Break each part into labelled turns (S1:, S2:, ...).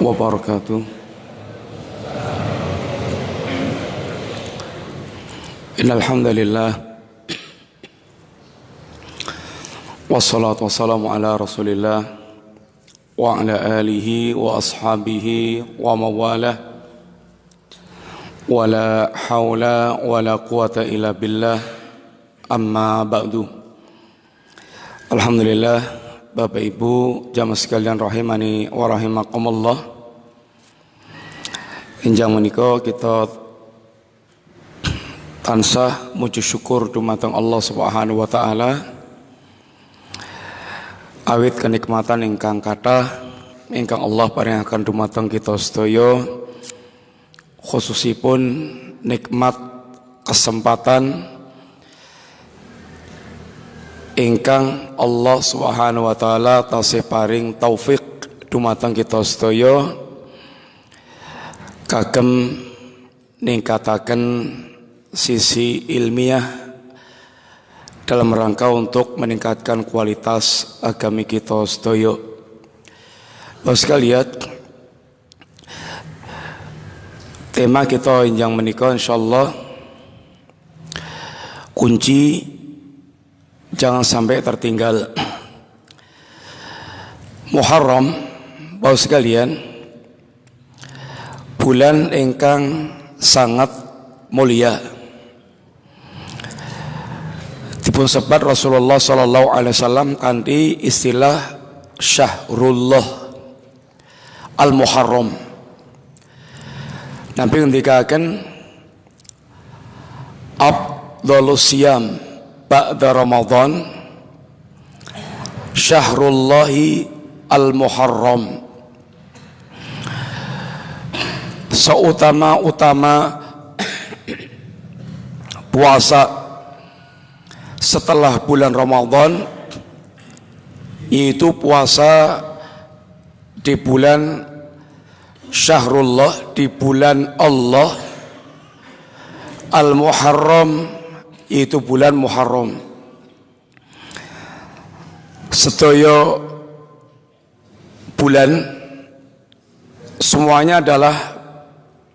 S1: wabarakatuh. Innal hamdalillah wassalatu wassalamu ala Rasulillah wa ala alihi wa ashabihi wa mawalah wa la hawla wa la quwata illa billah amma ba'du. Alhamdulillah, Bapak Ibu jamaah sekalian rahimani wa rahimakumullah. Enjang menika kita tansah muji syukur dumateng Allah Subhanahu wa taala awit kenikmatan ingkang kathah ingkang Allah paringaken dumateng kita sedaya, khususipun nikmat kesempatan ingkang Allah Subhanahu wa taala tasih paring taufik dumateng kita sedaya kagem ningkataken sisi ilmiah dalam rangka untuk meningkatkan kualitas agami kita sedaya. Bapak sekalian, tema kita yang menika insyaallah kunci jangan sampai tertinggal. Muharram, Bapak sekalian, bulan ingkang sangat mulia. Dipun sebat Rasulullah sallallahu alaihi wasallam kanthi istilah Syahrullah Al-Muharram. Nabi ngendikaken afdhalus siyam ba'da Ramadan Syahrullahi Al-Muharram. Seutama-utama puasa setelah bulan Ramadan yaitu puasa di bulan Syahrullah, di bulan Allah. Al-Muharram yaitu bulan Muharram. Sedaya bulan semuanya adalah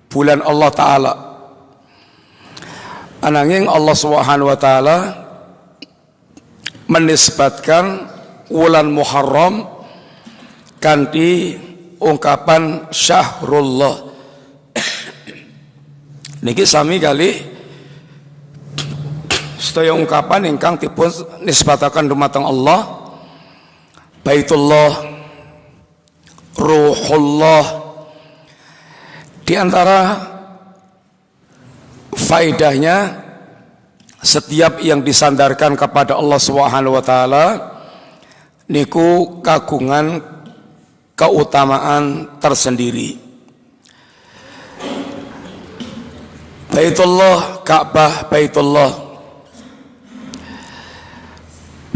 S1: bulan Allah Ta'ala. Ananging Allah Subhanahu wa taala menisbatkan wulan Muharram kanthi ungkapan Syahrullah. Niki sami kali sedaya ungkapan ingkang dipun nisbataken dumateng Allah, Baitullah, Ruhullah. Di antara faedahnya setiap yang disandarkan kepada Allah Subhanahu wa taala niku kagungan keutamaan tersendiri. Baitullah, Ka'bah, Baitullah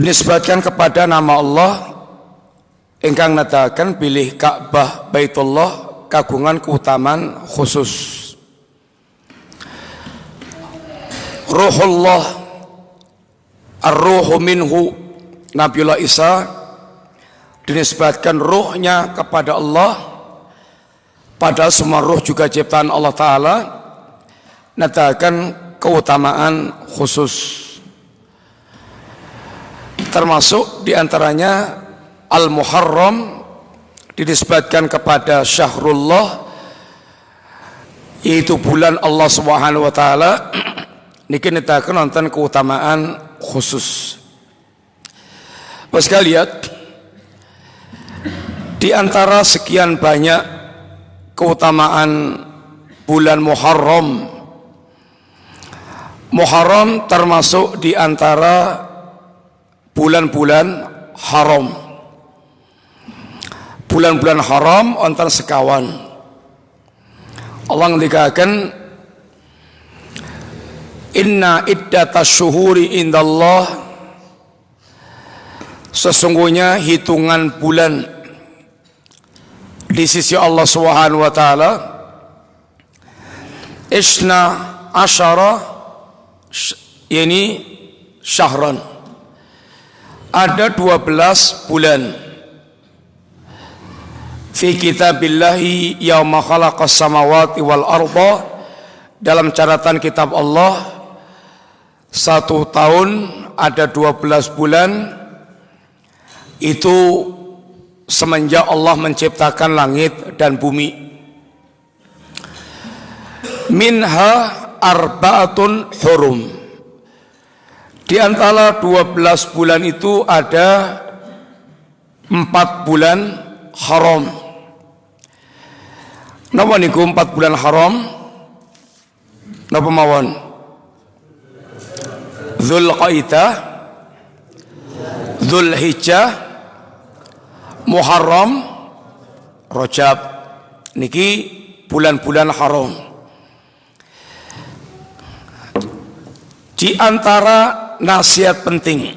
S1: nisbatkan kepada nama Allah ingkang nedahaken bilih Ka'bah Baitullah kagungan keutamaan khusus. Ruhullah, ar-ruhu minhu, Nabiullah Isa dinisbatkan ruhnya kepada Allah, padahal semua ruh juga ciptaan Allah Ta'ala, nedahaken keutamaan khusus. Termasuk diantaranya Al-Muharram dinisbatkan kepada Syahrullah yaitu bulan Allah Subhanahu wa taala. Niki netaken wonten keutamaan khusus. Bapak sekalian, di antara sekian banyak keutamaan bulan Muharram, Muharram termasuk di antara bulan-bulan haram. Bulan-bulan haram wonten sekawan. Allah ngendikaken inna iddatas syuhuri indallah, sesungguhnya hitungan bulan di sisi Allah Subhanahu wa taala isna asyara yani syahran, ada 12 bulan. fi kitabillahi yauma khalaqas samawati wal arda, dalam catatan kitab Allah 1 tahun ada 12 bulan itu semenjak Allah menciptakan langit dan bumi. Minha arba'atun hurum, di antara 12 bulan itu ada 4 bulan haram. Napa niku 4 bulan haram? Napa mawon? Dzulqa'dah, Dzulhijjah, Muharram, Rajab. Niki bulan-bulan haram. Di antara nasihat penting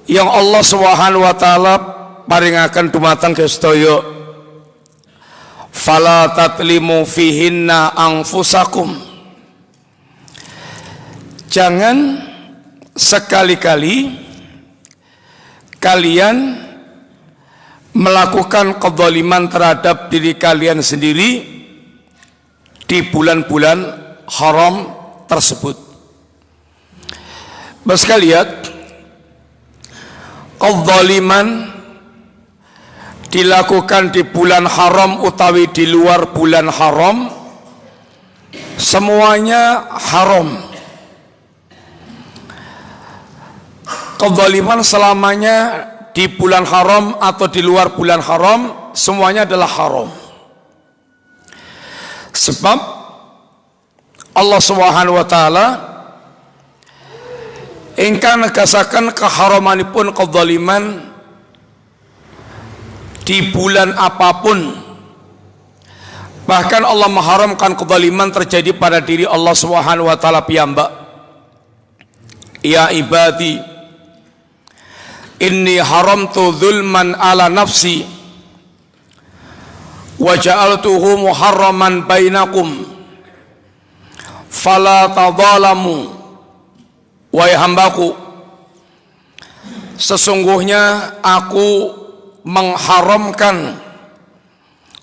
S1: yang Allah Subhanahu wa taala paringaken dumateng sedaya, fala tatlimu fihinna anfusakum, jangan sekali-kali kalian melakukan kezaliman terhadap diri kalian sendiri di bulan-bulan haram tersebut. Bapak sekalian, kezaliman dilakukan di bulan haram utawi di luar bulan haram, semuanya haram. Kezaliman selamanya di bulan haram atau di luar bulan haram, semuanya adalah haram. Sebab Allah Subhanahu wa taala ingkang negasaken keharamanipun kezaliman di bulan apapun. Bahkan Allah mengharamkan kezaliman terjadi pada diri Allah Subhanahu wa taala piyambak. Ya ibadi, inni haramtu dzulman ala nafsi wa ja'altuhu muharraman bainakum fala tadzalamu. Wahai hambaku, sesungguhnya aku mengharamkan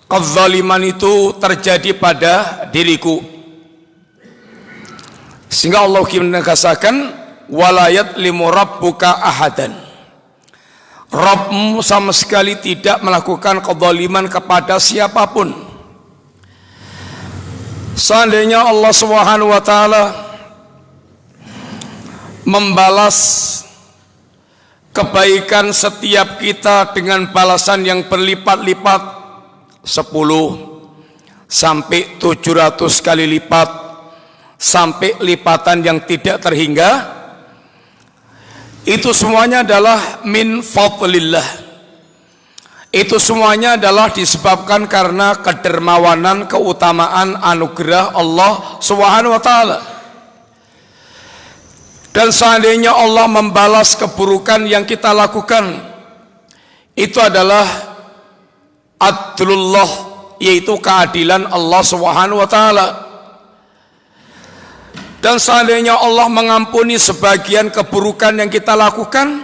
S1: kezaliman itu terjadi pada diriku, sehingga Allah menegaskan wala yadlimu rabbuka ahadan, Rabbmu sama sekali tidak melakukan kezaliman kepada siapapun. Seandainya Allah Subhanahu wa taala membalas kebaikan setiap kita dengan balasan yang berlipat-lipat 10 sampai 700 kali lipat, sampai lipatan yang tidak terhingga, itu semuanya adalah min fadlillah. Itu semuanya adalah disebabkan karena kedermawanan, keutamaan, anugerah Allah Subhanahu wa taala. Dan seandainya Allah membalas keburukan yang kita lakukan, itu adalah adlullah, yaitu keadilan Allah Subhanahu wa taala. Dan seandainya Allah mengampuni sebagian keburukan yang kita lakukan,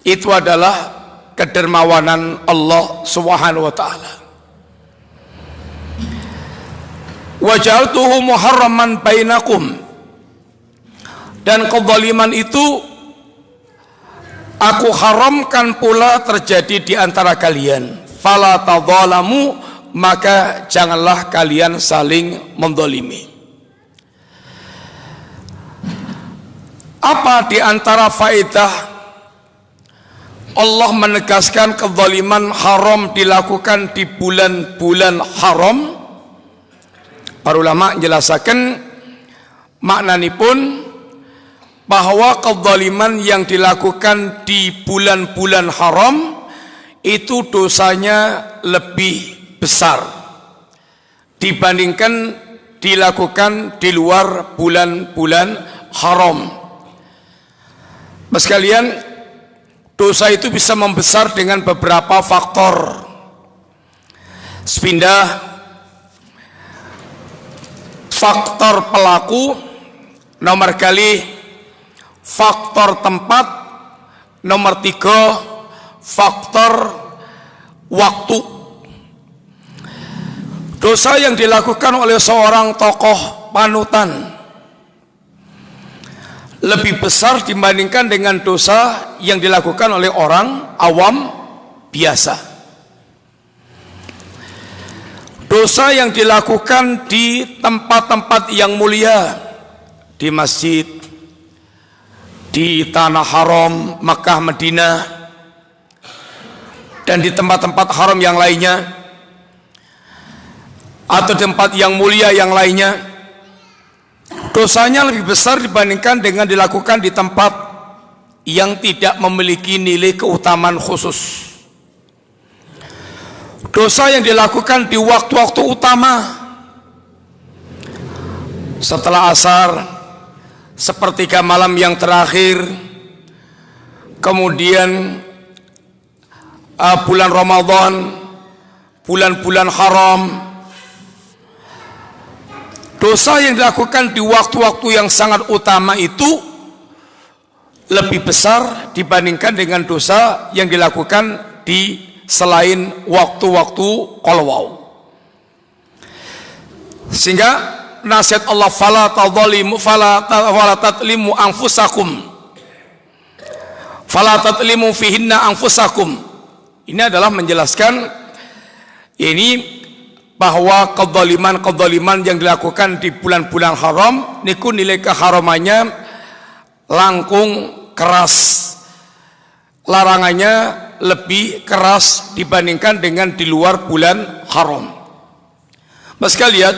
S1: itu adalah kedermawanan Allah Subhanahu wa taala. Wa ja'altuhu muharraman bainakum, dan kezaliman itu aku haramkan pula terjadi di antara kalian. Fala tadzalamu, maka janganlah kalian saling menzalimi. Apa di antara faedah Allah menegaskan kezaliman haram dilakukan di bulan-bulan haram? Para ulama menjelaskan maknanipun bahwa kezaliman yang dilakukan di bulan-bulan haram itu dosanya lebih besar dibandingkan dilakukan di luar bulan-bulan haram. Mas kalian, dosa itu bisa membesar dengan beberapa faktor. Sepindah faktor pelaku, nomor kali faktor tempat, nomor 3 faktor waktu. Dosa yang dilakukan oleh seorang tokoh panutan lebih besar dibandingkan dengan dosa yang dilakukan oleh orang awam biasa. Dosa yang dilakukan di tempat-tempat yang mulia, di masjid, di tanah haram Makkah, Madinah, dan di tempat-tempat haram yang lainnya, atau tempat yang mulia yang lainnya, dosanya lebih besar dibandingkan dengan dilakukan di tempat yang tidak memiliki nilai keutamaan khusus. Dosa yang dilakukan di waktu-waktu utama, setelah asar, sepertiga malam yang terakhir, kemudian bulan Ramadan, bulan-bulan haram. Dosa yang dilakukan di waktu-waktu yang sangat utama itu lebih besar dibandingkan dengan dosa yang dilakukan di selain waktu-waktu qalwaw. Sehingga nasihat Allah, fala tadzalimu fala tatlimu anfusakum, fala tatlimu fihinna anfusakum. Ini adalah menjelaskan ini bahwa kezaliman yang dilakukan di bulan-bulan haram niku nilai keharamannya langkung keras, larangannya lebih keras dibandingkan dengan di luar bulan haram. Mas kalian,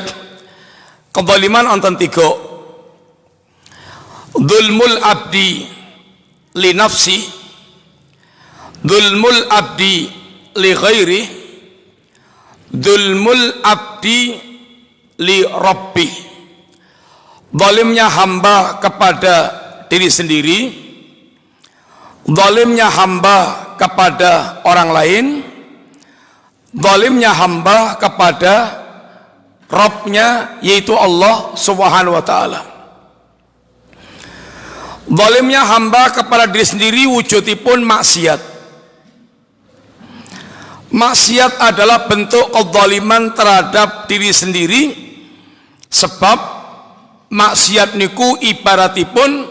S1: kezaliman onten tiga: dzulmul abdi li nafsi, dzulmul abdi li ghairi, dzulmul abdi li rabbi. Zalimnya hamba kepada diri sendiri, zalimnya hamba kepada orang lain, zalimnya hamba kepada Rabbnya, yaitu Allah Subhanahu wa ta'ala. Zalimnya hamba kepada diri sendiri wujudipun maksiat. Maksiat adalah bentuk kezaliman terhadap diri sendiri, sebab maksiat niku ibaratipun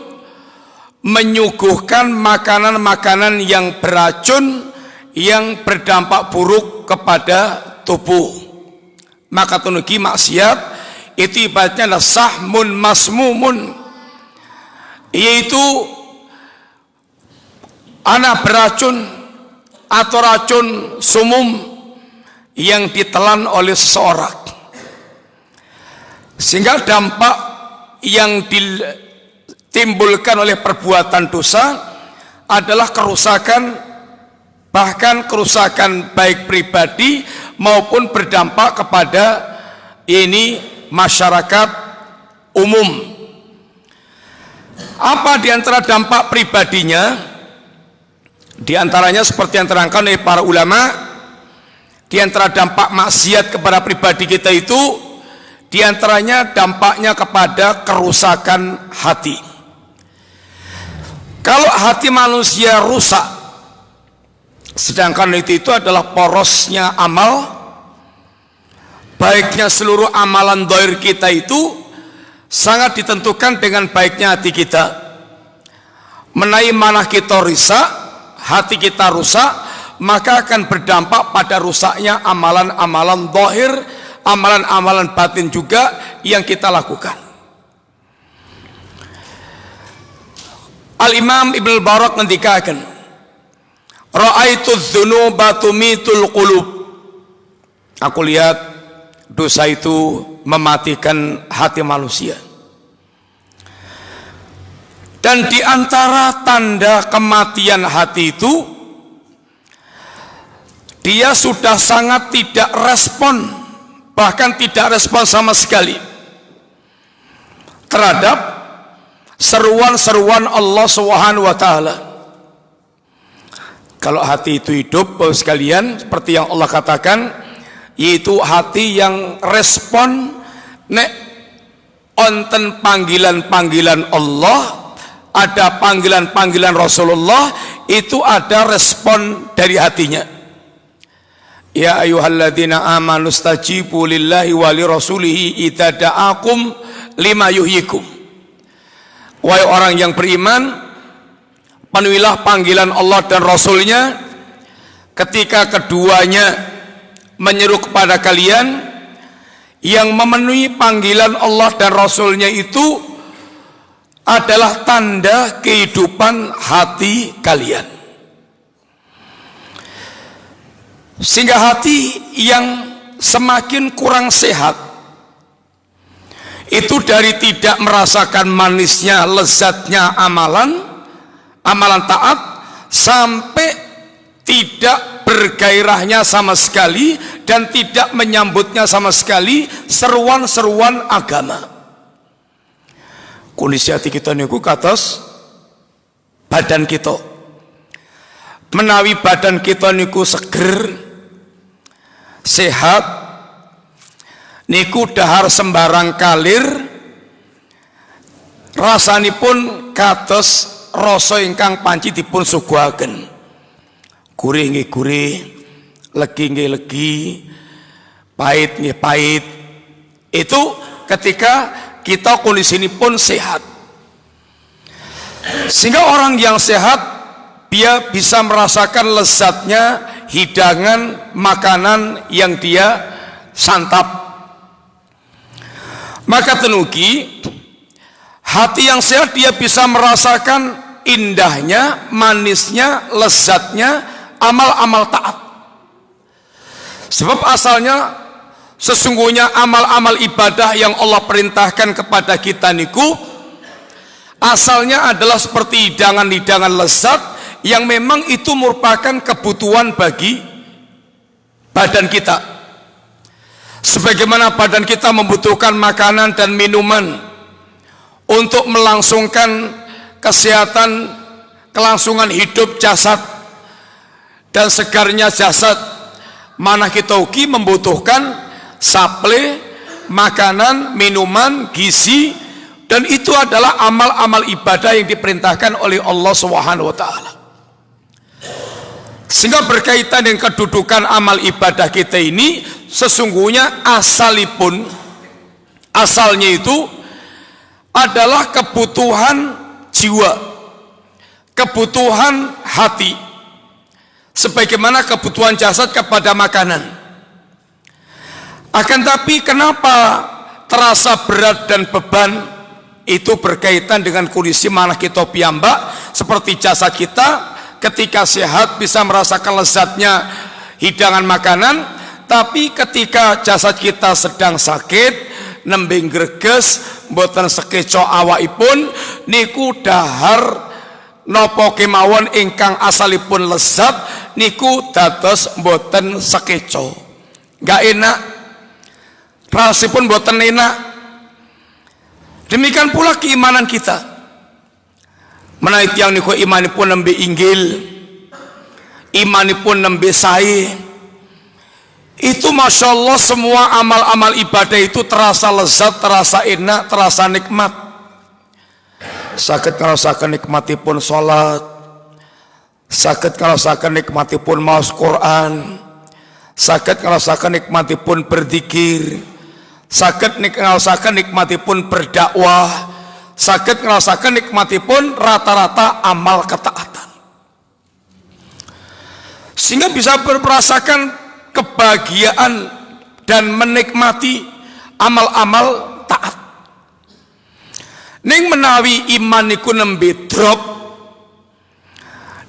S1: menyuguhkan makanan-makanan yang beracun, yang berdampak buruk kepada tubuh. Maka tunuki maksiat itu ibaratnya adalah sahmun masmumun, yaitu anak beracun atau racun sumum yang ditelan oleh seseorang, sehingga dampak yang ditimbulkan oleh perbuatan dosa adalah kerusakan, bahkan kerusakan baik pribadi maupun berdampak kepada ini masyarakat umum. Apa di antara dampak pribadinya? Di antaranya seperti yang terangkan oleh para ulama, di antara dampak maksiat kepada pribadi kita itu, di antaranya dampaknya kepada kerusakan hati. Kalau hati manusia rusak, sedangkan itu adalah porosnya amal, baiknya seluruh amalan zahir kita itu sangat ditentukan dengan baiknya hati kita. Menai mana kita rusak, hati kita rusak, maka akan berdampak pada rusaknya amalan-amalan zahir, amalan-amalan batin juga yang kita lakukan. Al-Imam Ibnu Barak ngendikaken, ra'aitu dzunuba tumitul qulub. Aku lihat dosa itu mematikan hati manusia. Dan di antara tanda kematian hati itu, dia sudah sangat tidak respon, bahkan tidak respon sama sekali terhadap seruan-seruan Allah Subhanahu wa ta'ala. Kalau hati itu hidup, Bapak sekalian, seperti yang Allah katakan, yaitu hati yang respon nek onten panggilan-panggilan Allah, ada panggilan-panggilan Rasulullah, itu ada respon dari hatinya. Ya ayyuhalladzina amanu stajibu lillahi wa lirasulihi idza da'akum lima yuhyikum. Wahai orang yang beriman, penuhilah panggilan Allah dan Rasulnya ketika keduanya menyeru kepada kalian. Yang memenuhi panggilan Allah dan Rasulnya itu adalah tanda kehidupan hati kalian. Sehingga hati yang semakin kurang sehat itu dari tidak merasakan manisnya, lezatnya amalan taat, sampai tidak bergairahnya sama sekali dan tidak menyambutnya sama sekali seruan-seruan agama. Kondisi hati kita niku kados badan kita. Menawi badan kita niku seger, sehat, niku dahar sembarang kalir, rasanipun kados rasa ingkang panci dipun suguhaken. Gurih nggih gurih, legi nggih legi, pahit nggih pahit. Itu ketika kita kondisi ini pun sehat. Sehingga orang yang sehat dia bisa merasakan lezatnya hidangan makanan yang dia santap. Maka tenugi hati yang sehat dia bisa merasakan indahnya, manisnya, lezatnya amal-amal taat. Sebab asalnya sesungguhnya amal-amal ibadah yang Allah perintahkan kepada kita niku asalnya adalah seperti hidangan-hidangan lezat yang memang itu merupakan kebutuhan bagi badan kita. Sebagaimana badan kita membutuhkan makanan dan minuman untuk melangsungkan kesehatan, kelangsungan hidup jasad dan segarnya jasad, mana kita ugi membutuhkan suplai makanan, minuman, gizi, dan itu adalah amal-amal ibadah yang diperintahkan oleh Allah Subhanahu wa taala. Sehingga berkaitan dengan kedudukan amal ibadah kita ini, sesungguhnya asalnya itu adalah kebutuhan jiwa, kebutuhan hati, sebagaimana kebutuhan jasad kepada makanan. Akan tapi kenapa terasa berat dan beban? Itu berkaitan dengan kondisi mana kita piyambak. Seperti jasad kita ketika sehat bisa merasakan lezatnya hidangan makanan, tapi ketika jasad kita sedang sakit, nembe greges, mboten sekeco awakipun niku dahar napa kemawon ingkang asalipun lezat niku dados mboten sekeco, enggak enak, rasipun mboten enak. Demikian pula keimanan kita. Menawi tiyang niku imanipun nembe inggil, imanipun nembe sae, itu Masya Allah semua amal-amal ibadah itu terasa lezat, terasa enak, terasa nikmat. Sakit kalau sakit nikmatipun sholat, sakit kalau sakit nikmatipun maos Quran, sakit kalau sakit nikmatipun berzikir, sakit kalau sakit nikmatipun berdakwah, sakit kalau sakit nikmatipun rata-rata amal ketaatan. Sehingga bisa merasakan kebahagiaan dan menikmati amal-amal taat. Ning menawi iman niku nembe drop,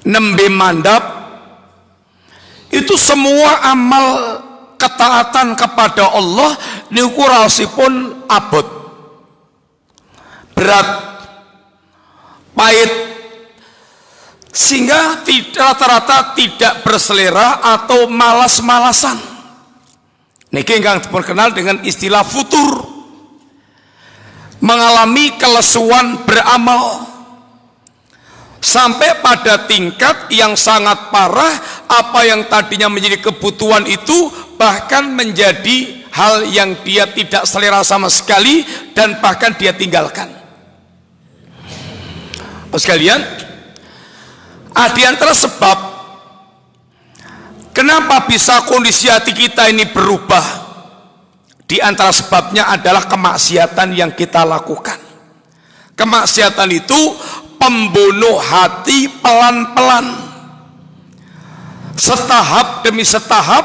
S1: nembe mandap, itu semua amal ketaatan kepada Allah niku raosipun abot, berat, pahit, sehingga rata-rata tidak berselera atau malas-malasan. Niki ingkang dikenal dengan istilah futur, mengalami kelesuan beramal sampai pada tingkat yang sangat parah. Apa yang tadinya menjadi kebutuhan itu bahkan menjadi hal yang dia tidak selera sama sekali dan bahkan dia tinggalkan. Sekalian, di antara sebab Kenapa bisa kondisi hati kita ini berubah? Di antara sebabnya adalah kemaksiatan yang kita lakukan. Kemaksiatan itu pembunuh hati pelan-pelan, setahap demi setahap,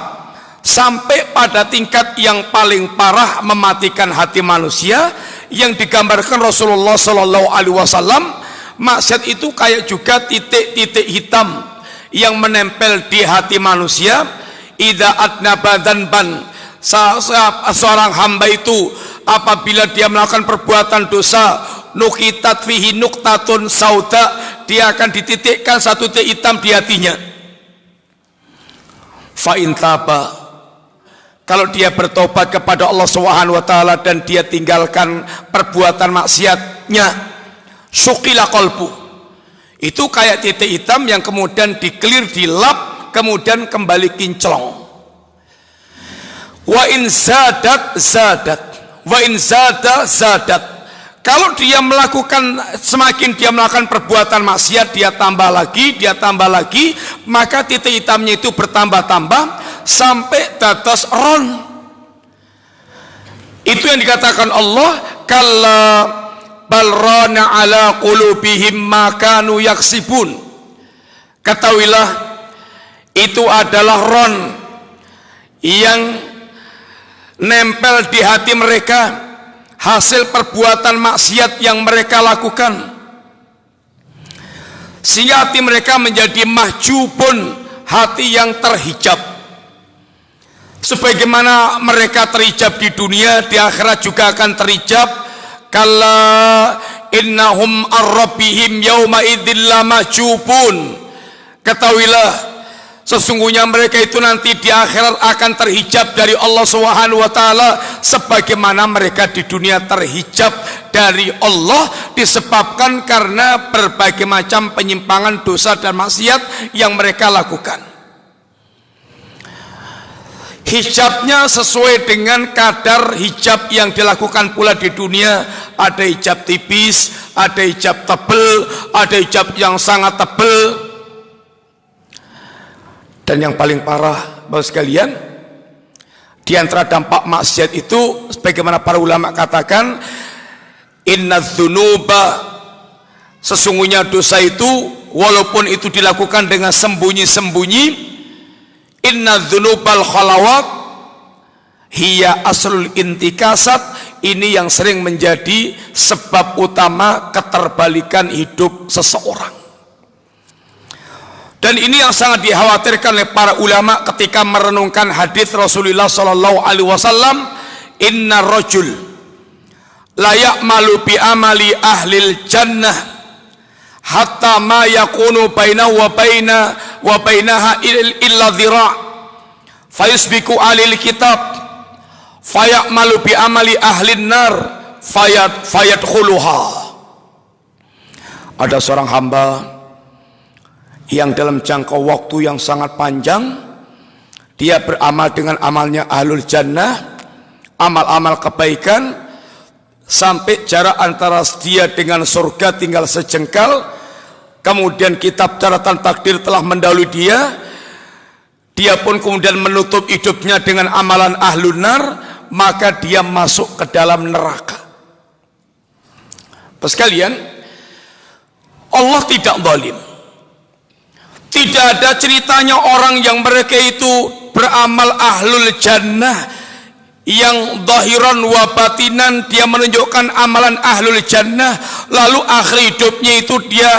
S1: sampai pada tingkat yang paling parah mematikan hati manusia, yang digambarkan Rasulullah Shallallahu Alaihi Wasallam. Maksiat itu kayak juga titik-titik hitam yang menempel di hati manusia. Idza adnaba dzanban, seorang hamba itu apabila dia melakukan perbuatan dosa, nukitat fihi nuktatun sauda, dia akan dititikkan satu titik hitam di hatinya. Fa in taba, kalau dia bertobat kepada Allah Subhanahu wa taala dan dia tinggalkan perbuatan maksiatnya, syuqila qalbu, itu kayak titik hitam yang kemudian dikelir, dilap, kemudian kembali kinclong. Wa in zadat zadat, wa in zada zadat. Kalau dia melakukan, semakin dia melakukan perbuatan maksiat, dia tambah lagi, maka titik hitamnya itu bertambah-tambah sampai dados ron. Itu yang dikatakan Allah, kalla balrana ala qulubihim ma kanu yaksibun. Ketahuilah, itu adalah ron yang nempel di hati mereka, hasil perbuatan maksiat yang mereka lakukan, sehingga hati mereka menjadi mahjubun, hati yang terhijab. Sebagaimana mereka terhijab di dunia, di akhirat juga akan terhijab. Kalla innahum ar-rabbihim yawma idzil lamahjubun. Ketahuilah, sesungguhnya mereka itu nanti di akhirat akan terhijab dari Allah Subhanahu wa taala sebagaimana mereka di dunia terhijab dari Allah disebabkan karena berbagai macam penyimpangan, dosa dan maksiat yang mereka lakukan. Hijabnya sesuai dengan kadar hijab yang dilakukan pula di dunia. Ada hijab tipis, ada hijab tebal, ada hijab yang sangat tebal. Dan yang paling parah, Bapak sekalian, di antara dampak maksiat itu, sebagaimana para ulama katakan, inna dzunuba, sesungguhnya dosa itu walaupun itu dilakukan dengan sembunyi-sembunyi, inna dzunubal khalawat hiya aslul intikasat, ini yang sering menjadi sebab utama keterbalikan hidup seseorang. Dan ini yang sangat dikhawatirkan oleh para ulama ketika merenungkan hadis Rasulullah sallallahu alaihi wasallam, inna rajul la ya'malu bi amali ahlil jannah hatta ma yakunu bainahu wa bainaha illa dhira' fayusbiku alil kitab fayamalu bi amali ahlin nar fayadkhuluha. Ada seorang hamba yang dalam jangka waktu yang sangat panjang dia beramal dengan amalnya ahlul jannah, amal-amal kebaikan, sampai jarak antara dia dengan surga tinggal sejengkal. Kemudian kitab catatan takdir telah mendahului dia. Dia pun kemudian menutup hidupnya dengan amalan ahlun nar, maka dia masuk ke dalam neraka. Bapak sekalian, Allah tidak zalim. Tidak ada ceritanya orang yang mereka itu beramal ahlul jannah, yang zahiran wa batinan dia menunjukkan amalan ahlul jannah, lalu akhir hidupnya itu dia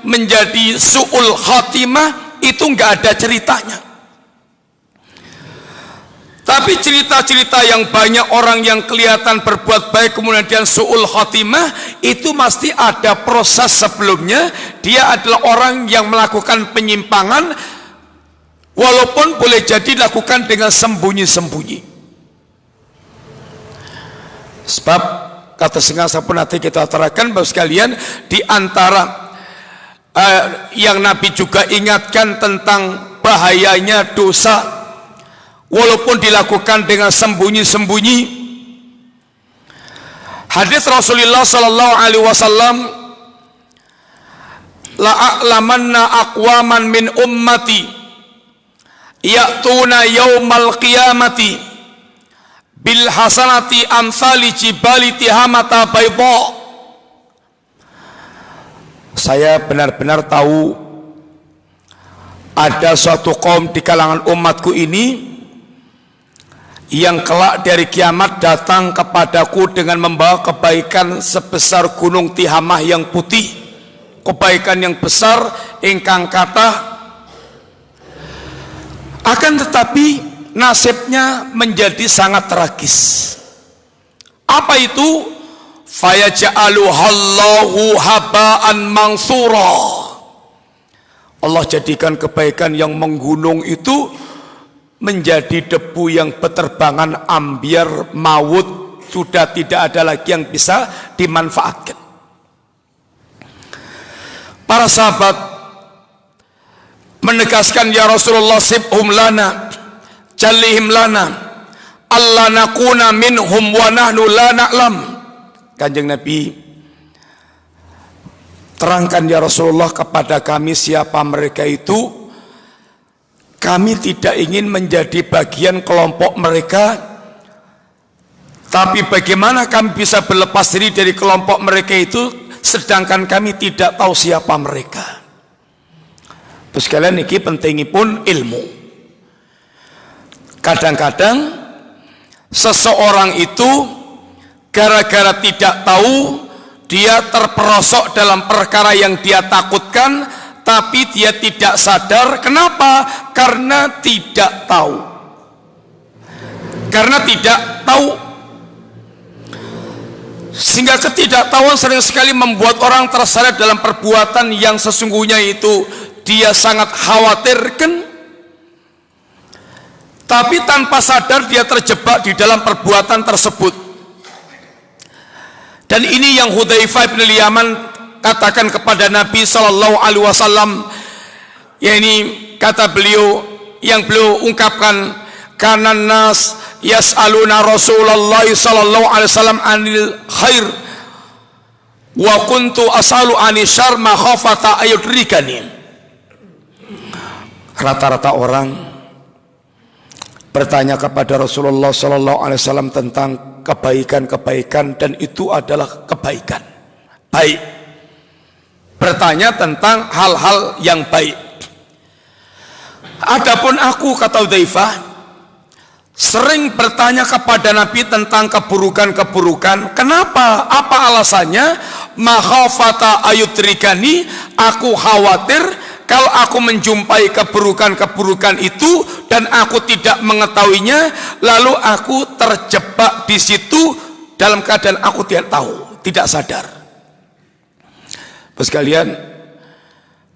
S1: menjadi su'ul khatimah. Itu enggak ada ceritanya. Tapi cerita-cerita yang banyak orang yang kelihatan berbuat baik kemudian su'ul khatimah, itu mesti ada proses sebelumnya. Dia adalah orang yang melakukan penyimpangan, walaupun boleh jadi dilakukan dengan sembunyi-sembunyi. Sebab kata sengaja pun nanti kita terangkan, Bapak sekalian, di antara yang Nabi juga ingatkan tentang bahayanya dosa walaupun dilakukan dengan sembunyi-sembunyi. Hadis Rasulullah sallallahu alaihi wasallam, la a'lamanna aqwaman min ummati ya'tuna yaumal qiyamati bil hasanati amsali jibali tihamata bayda. Saya benar-benar tahu ada suatu kaum di kalangan umatku ini yang kelak dari kiamat datang kepadaku dengan membawa kebaikan sebesar gunung Tihamah yang putih, kebaikan yang besar ingkang kathah. Akan tetapi nasibnya menjadi sangat tragis. Apa itu? Fayaj'aluhallahu haba'an mansura. Allah jadikan kebaikan yang menggunung itu menjadi debu yang berterbangan ambiar maut, sudah tidak ada lagi yang bisa dimanfaatkan. Para sahabat menegaskan, ya Rasulullah, sibhum lana, jallihim lana, alla nakuna minhum wa nahnu la na'lam. Kanjeng Nabi, terangkan ya Rasulullah kepada kami siapa mereka itu. Kami tidak ingin menjadi bagian kelompok mereka, tapi bagaimana kami bisa berlepas diri dari kelompok mereka itu sedangkan kami tidak tahu siapa mereka. Terus kalian ini pentingipun ilmu. Kadang-kadang seseorang itu gara-gara tidak tahu, dia terperosok dalam perkara yang dia takutkan, tapi dia tidak sadar. Kenapa? Karena tidak tahu. Karena tidak tahu. Sehingga ketidaktahuan sering sekali membuat orang terseret dalam perbuatan yang sesungguhnya itu dia sangat khawatirkan, tapi tanpa sadar dia terjebak di dalam perbuatan tersebut. Dan ini yang Hudzaifah bin Yaman katakan kepada Nabi Sallallahu Alaihi Wasallam, ya ini kata beliau yang beliau ungkapkan, karena nas yas'aluna Rasulullah Sallallahu Alaihi Wasallam anil khair wa kuntu as'alu anil syarr ma khafata ayudrikani. Rata-rata orang bertanya kepada Rasulullah Sallallahu Alaihi Wasallam tentang kebaikan-kebaikan, dan itu adalah kebaikan baik. Bertanya tentang hal-hal yang baik. Adapun aku, kata Hudzaifah, sering bertanya kepada Nabi tentang keburukan-keburukan. Kenapa? Apa alasannya? Makhafata ayudrikani, aku khawatir kalau aku menjumpai keburukan-keburukan itu dan aku tidak mengetahuinya, lalu aku terjebak di situ dalam keadaan aku tidak tahu, tidak sadar. Sekalian,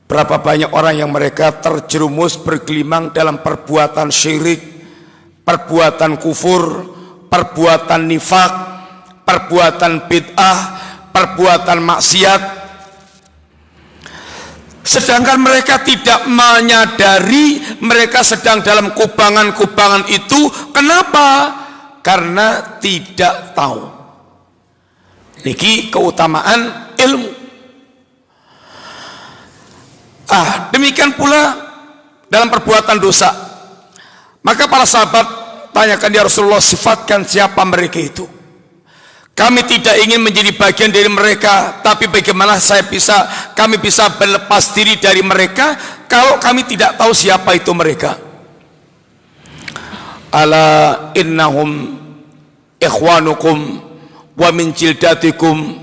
S1: berapa banyak orang yang mereka terjerumus bergelimang dalam perbuatan syirik, perbuatan kufur, perbuatan nifak, perbuatan bid'ah, perbuatan maksiat, sedangkan mereka tidak menyadari mereka sedang dalam kubangan-kubangan itu. Kenapa? Karena tidak tahu. Niki keutamaan ilmu. Demikian pula dalam perbuatan dosa. Maka para sahabat tanyakan, ya Rasulullah, sifatkan siapa mereka itu. Kami tidak ingin menjadi bagian dari mereka, tapi bagaimana kami bisa berlepas diri dari mereka kalau kami tidak tahu siapa itu mereka. Ala innahum ikhwanukum wa min jildatikum.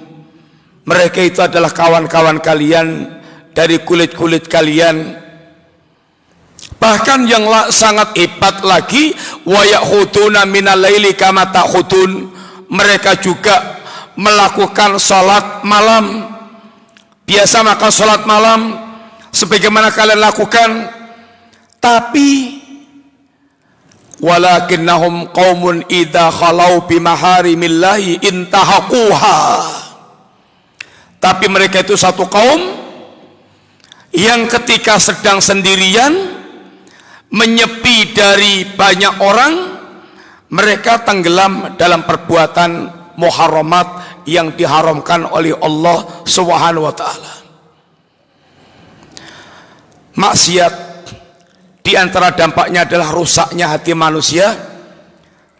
S1: Mereka itu adalah kawan-kawan kalian dari kulit-kulit kalian. Bahkan yang sangat hebat lagi, wa yakhuduna minal laili kama ta'khudun. Mereka juga melakukan sholat malam, biasa makan sholat malam sebagaimana kalian lakukan, tapi walakinnahum qaumun idza khalau bimaharimillahi intahaquha. Tapi mereka itu satu kaum yang ketika sedang sendirian, menyepi dari banyak orang, mereka tenggelam dalam perbuatan muharramat yang diharamkan oleh Allah Subhanahu wa taala. Maksiat di antara dampaknya adalah rusaknya hati manusia,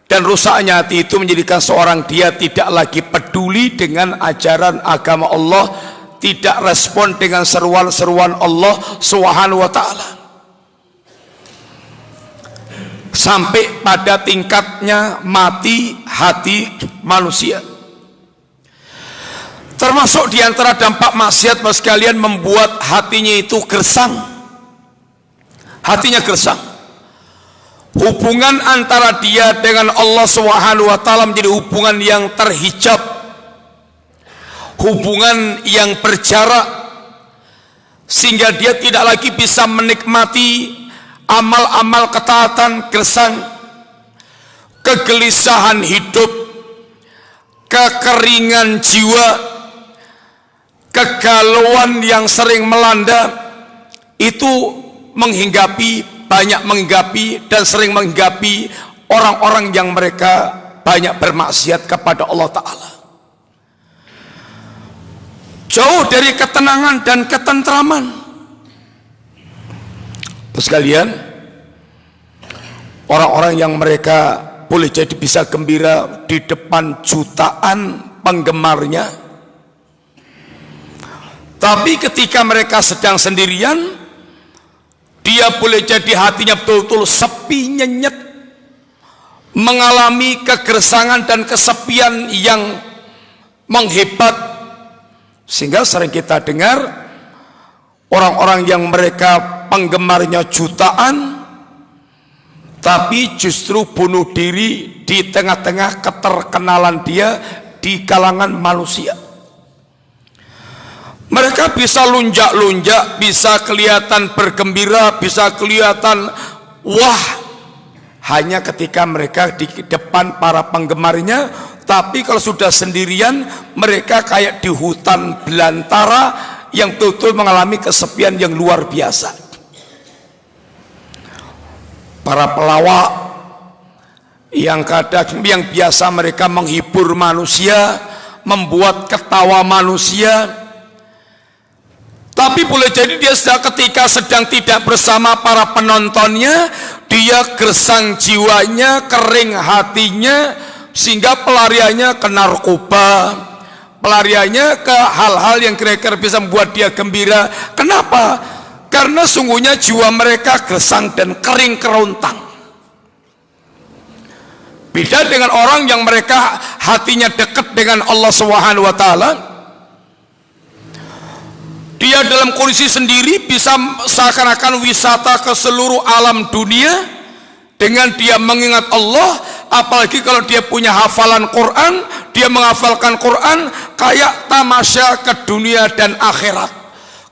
S1: dan rusaknya hati itu menjadikan seorang dia tidak lagi peduli dengan ajaran agama Allah, tidak respon dengan seruan-seruan Allah Subhanahu wa taala. Sampai pada tingkatnya mati hati manusia. Termasuk di antara dampak maksiat sekalian membuat hatinya itu gersang. Hatinya gersang. Hubungan antara dia dengan Allah Subhanahu wa taala menjadi hubungan yang terhijab, hubungan yang berjarak, sehingga dia tidak lagi bisa menikmati amal-amal ketaatan. Gersang, kegelisahan hidup, kekeringan jiwa, kegalauan yang sering melanda itu banyak menghinggapi dan sering menghinggapi orang-orang yang mereka banyak bermaksiat kepada Allah Ta'ala. Jauh dari ketenangan dan ketentraman. Sekalian, orang-orang yang mereka boleh jadi bisa gembira di depan jutaan penggemarnya, tapi ketika mereka sedang sendirian, dia boleh jadi hatinya betul-betul sepi, nyenyet, mengalami kegersangan dan kesepian yang menghebat. Sehingga sering kita dengar orang-orang yang mereka penggemarnya jutaan, tapi justru bunuh diri di tengah-tengah keterkenalan dia di kalangan manusia. Mereka bisa lunjak-lunjak, bisa kelihatan bergembira, bisa kelihatan wah, hanya ketika mereka di depan para penggemarnya. Tapi kalau sudah sendirian, mereka kayak di hutan belantara yang betul-betul mengalami kesepian yang luar biasa. Para pelawak yang biasa mereka menghibur manusia, membuat ketawa manusia, tapi boleh jadi dia ketika sedang tidak bersama para penontonnya, dia gersang jiwanya, kering hatinya, sehingga pelariannya ke narkoba, pelariannya ke hal-hal yang kira-kira bisa membuat dia gembira. Kenapa? Karena sungguhnya jiwa mereka gersang dan kering kerontang. Beda dengan orang yang mereka hatinya dekat dengan Allah Subhanahu wa taala. Dia dalam kondisi sendiri bisa seakan-akan wisata ke seluruh alam dunia dengan dia mengingat Allah. Apalagi kalau dia punya hafalan Quran, dia menghafalkan Quran kayak tamasya ke dunia dan akhirat,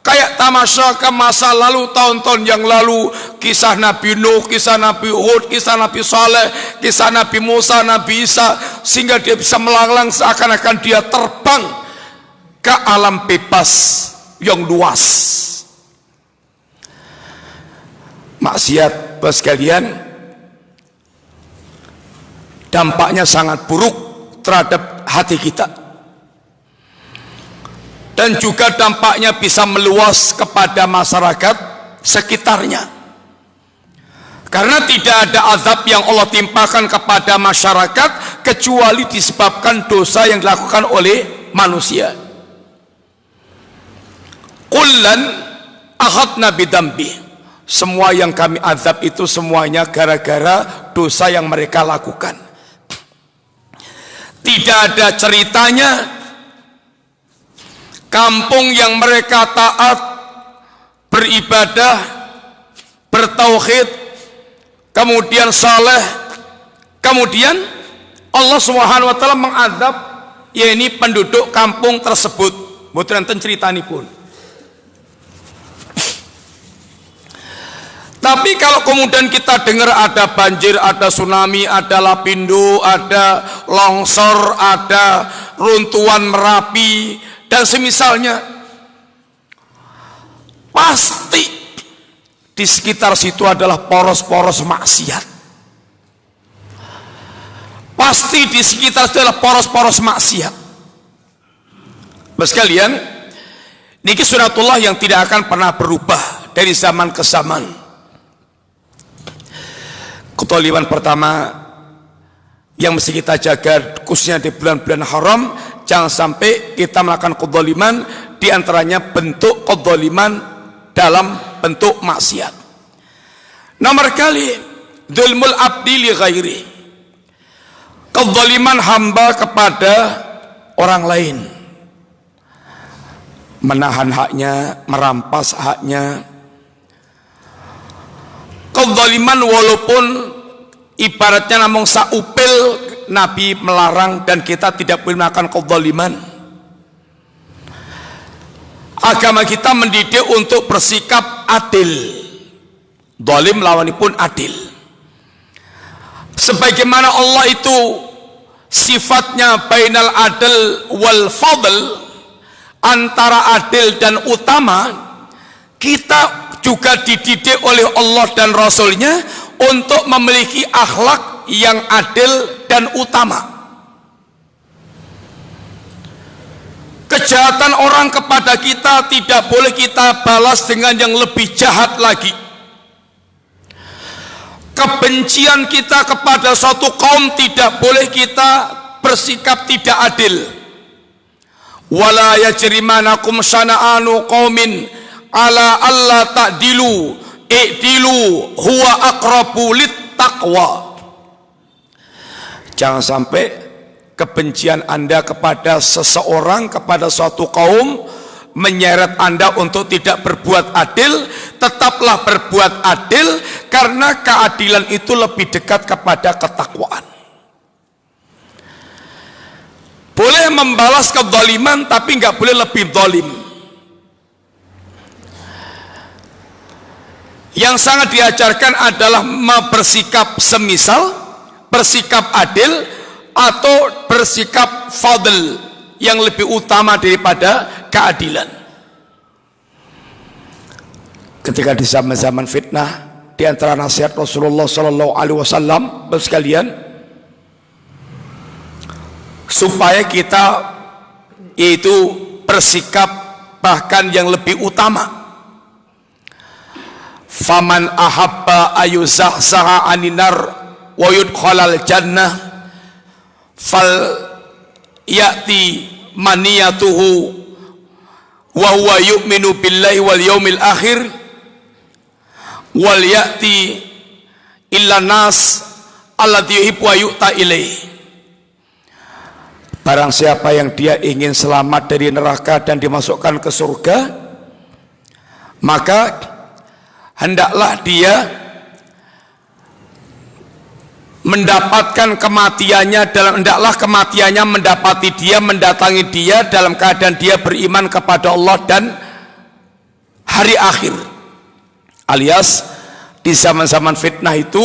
S1: kayak tamasya ke masa lalu, tahun-tahun yang lalu, kisah Nabi Nuh, kisah Nabi Hud, kisah Nabi Saleh, kisah Nabi Musa, Nabi Isa, sehingga dia bisa melanglang seakan-akan dia terbang ke alam bebas yang luas. Maksiat sekalian, dampaknya sangat buruk terhadap hati kita, dan juga dampaknya bisa meluas kepada masyarakat sekitarnya. Karena tidak ada azab yang Allah timpakan kepada masyarakat kecuali disebabkan dosa yang dilakukan oleh manusia. Kullan akhadna bidambi, semua yang kami azab itu semuanya gara-gara dosa yang mereka lakukan. Tidak ada ceritanya kampung yang mereka taat, beribadah, bertauhid, kemudian saleh, kemudian Allah Subhanahu wa taala mengazab yakni penduduk kampung tersebut. Mboten enten critanipun. Tapi kalau kemudian kita dengar ada banjir, ada tsunami, ada lapindo, ada longsor, ada runtuhan Merapi dan semisalnya, pasti di sekitar situ adalah poros-poros maksiat. Pasti di sekitar itu adalah poros-poros maksiat. Sekalian, niki sunatullah yang tidak akan pernah berubah dari zaman ke zaman. Kezaliman pertama yang mesti kita jaga khususnya di bulan-bulan haram, jangan sampai kita melakukan kezaliman, di antaranya bentuk kezaliman dalam bentuk maksiat. Nomor kali, dzulmul abdi li ghairi, kezaliman hamba kepada orang lain, menahan haknya, merampas haknya. Kezaliman walaupun ibaratnya namung saupil, Nabi melarang dan kita tidak boleh melakukan kezaliman. Agama kita mendidik untuk bersikap adil. Zalim lawanipun adil. Sebagaimana Allah itu sifatnya bainal adil wal fadl, antara adil dan utama, kita juga dididik oleh Allah dan Rasulnya untuk memiliki akhlak yang adil dan utama. Kejahatan orang kepada kita tidak boleh kita balas dengan yang lebih jahat lagi. Kebencian kita kepada suatu kaum tidak boleh kita bersikap tidak adil. Wala yajrimanakum syana'anu qaumin ala alla ta'dilu i'dilu huwa aqrabu lit taqwa. Jangan sampai kebencian Anda kepada seseorang, kepada suatu kaum menyeret Anda untuk tidak berbuat adil. Tetaplah berbuat adil, karena keadilan itu lebih dekat kepada ketakwaan. Boleh membalas kezaliman, tapi nggak boleh lebih zalim. Yang sangat diajarkan adalah bersikap semisal, bersikap adil, atau bersikap fadl yang lebih utama daripada keadilan. Ketika di zaman-zaman fitnah, di antara nasihat Rasulullah Sallallahu Alaihi Wasallam sekalian, supaya kita yaitu bersikap bahkan yang lebih utama. Faman ahabba ayuzahzaha aninar wa yudkhalal jannah fal ya'ti maniyatuhu wa huwa yu'minu billahi wal yaumil akhir wal ya'ti illa nas alladhi yuhibbu wa yu'ta ilaih. Barang siapa yang dia ingin selamat dari neraka dan dimasukkan ke surga, maka hendaklah dia mendapatkan kematiannya hendaklah kematiannya mendapati dia, mendatangi dia dalam keadaan dia beriman kepada Allah dan hari akhir. Alias di zaman-zaman fitnah itu,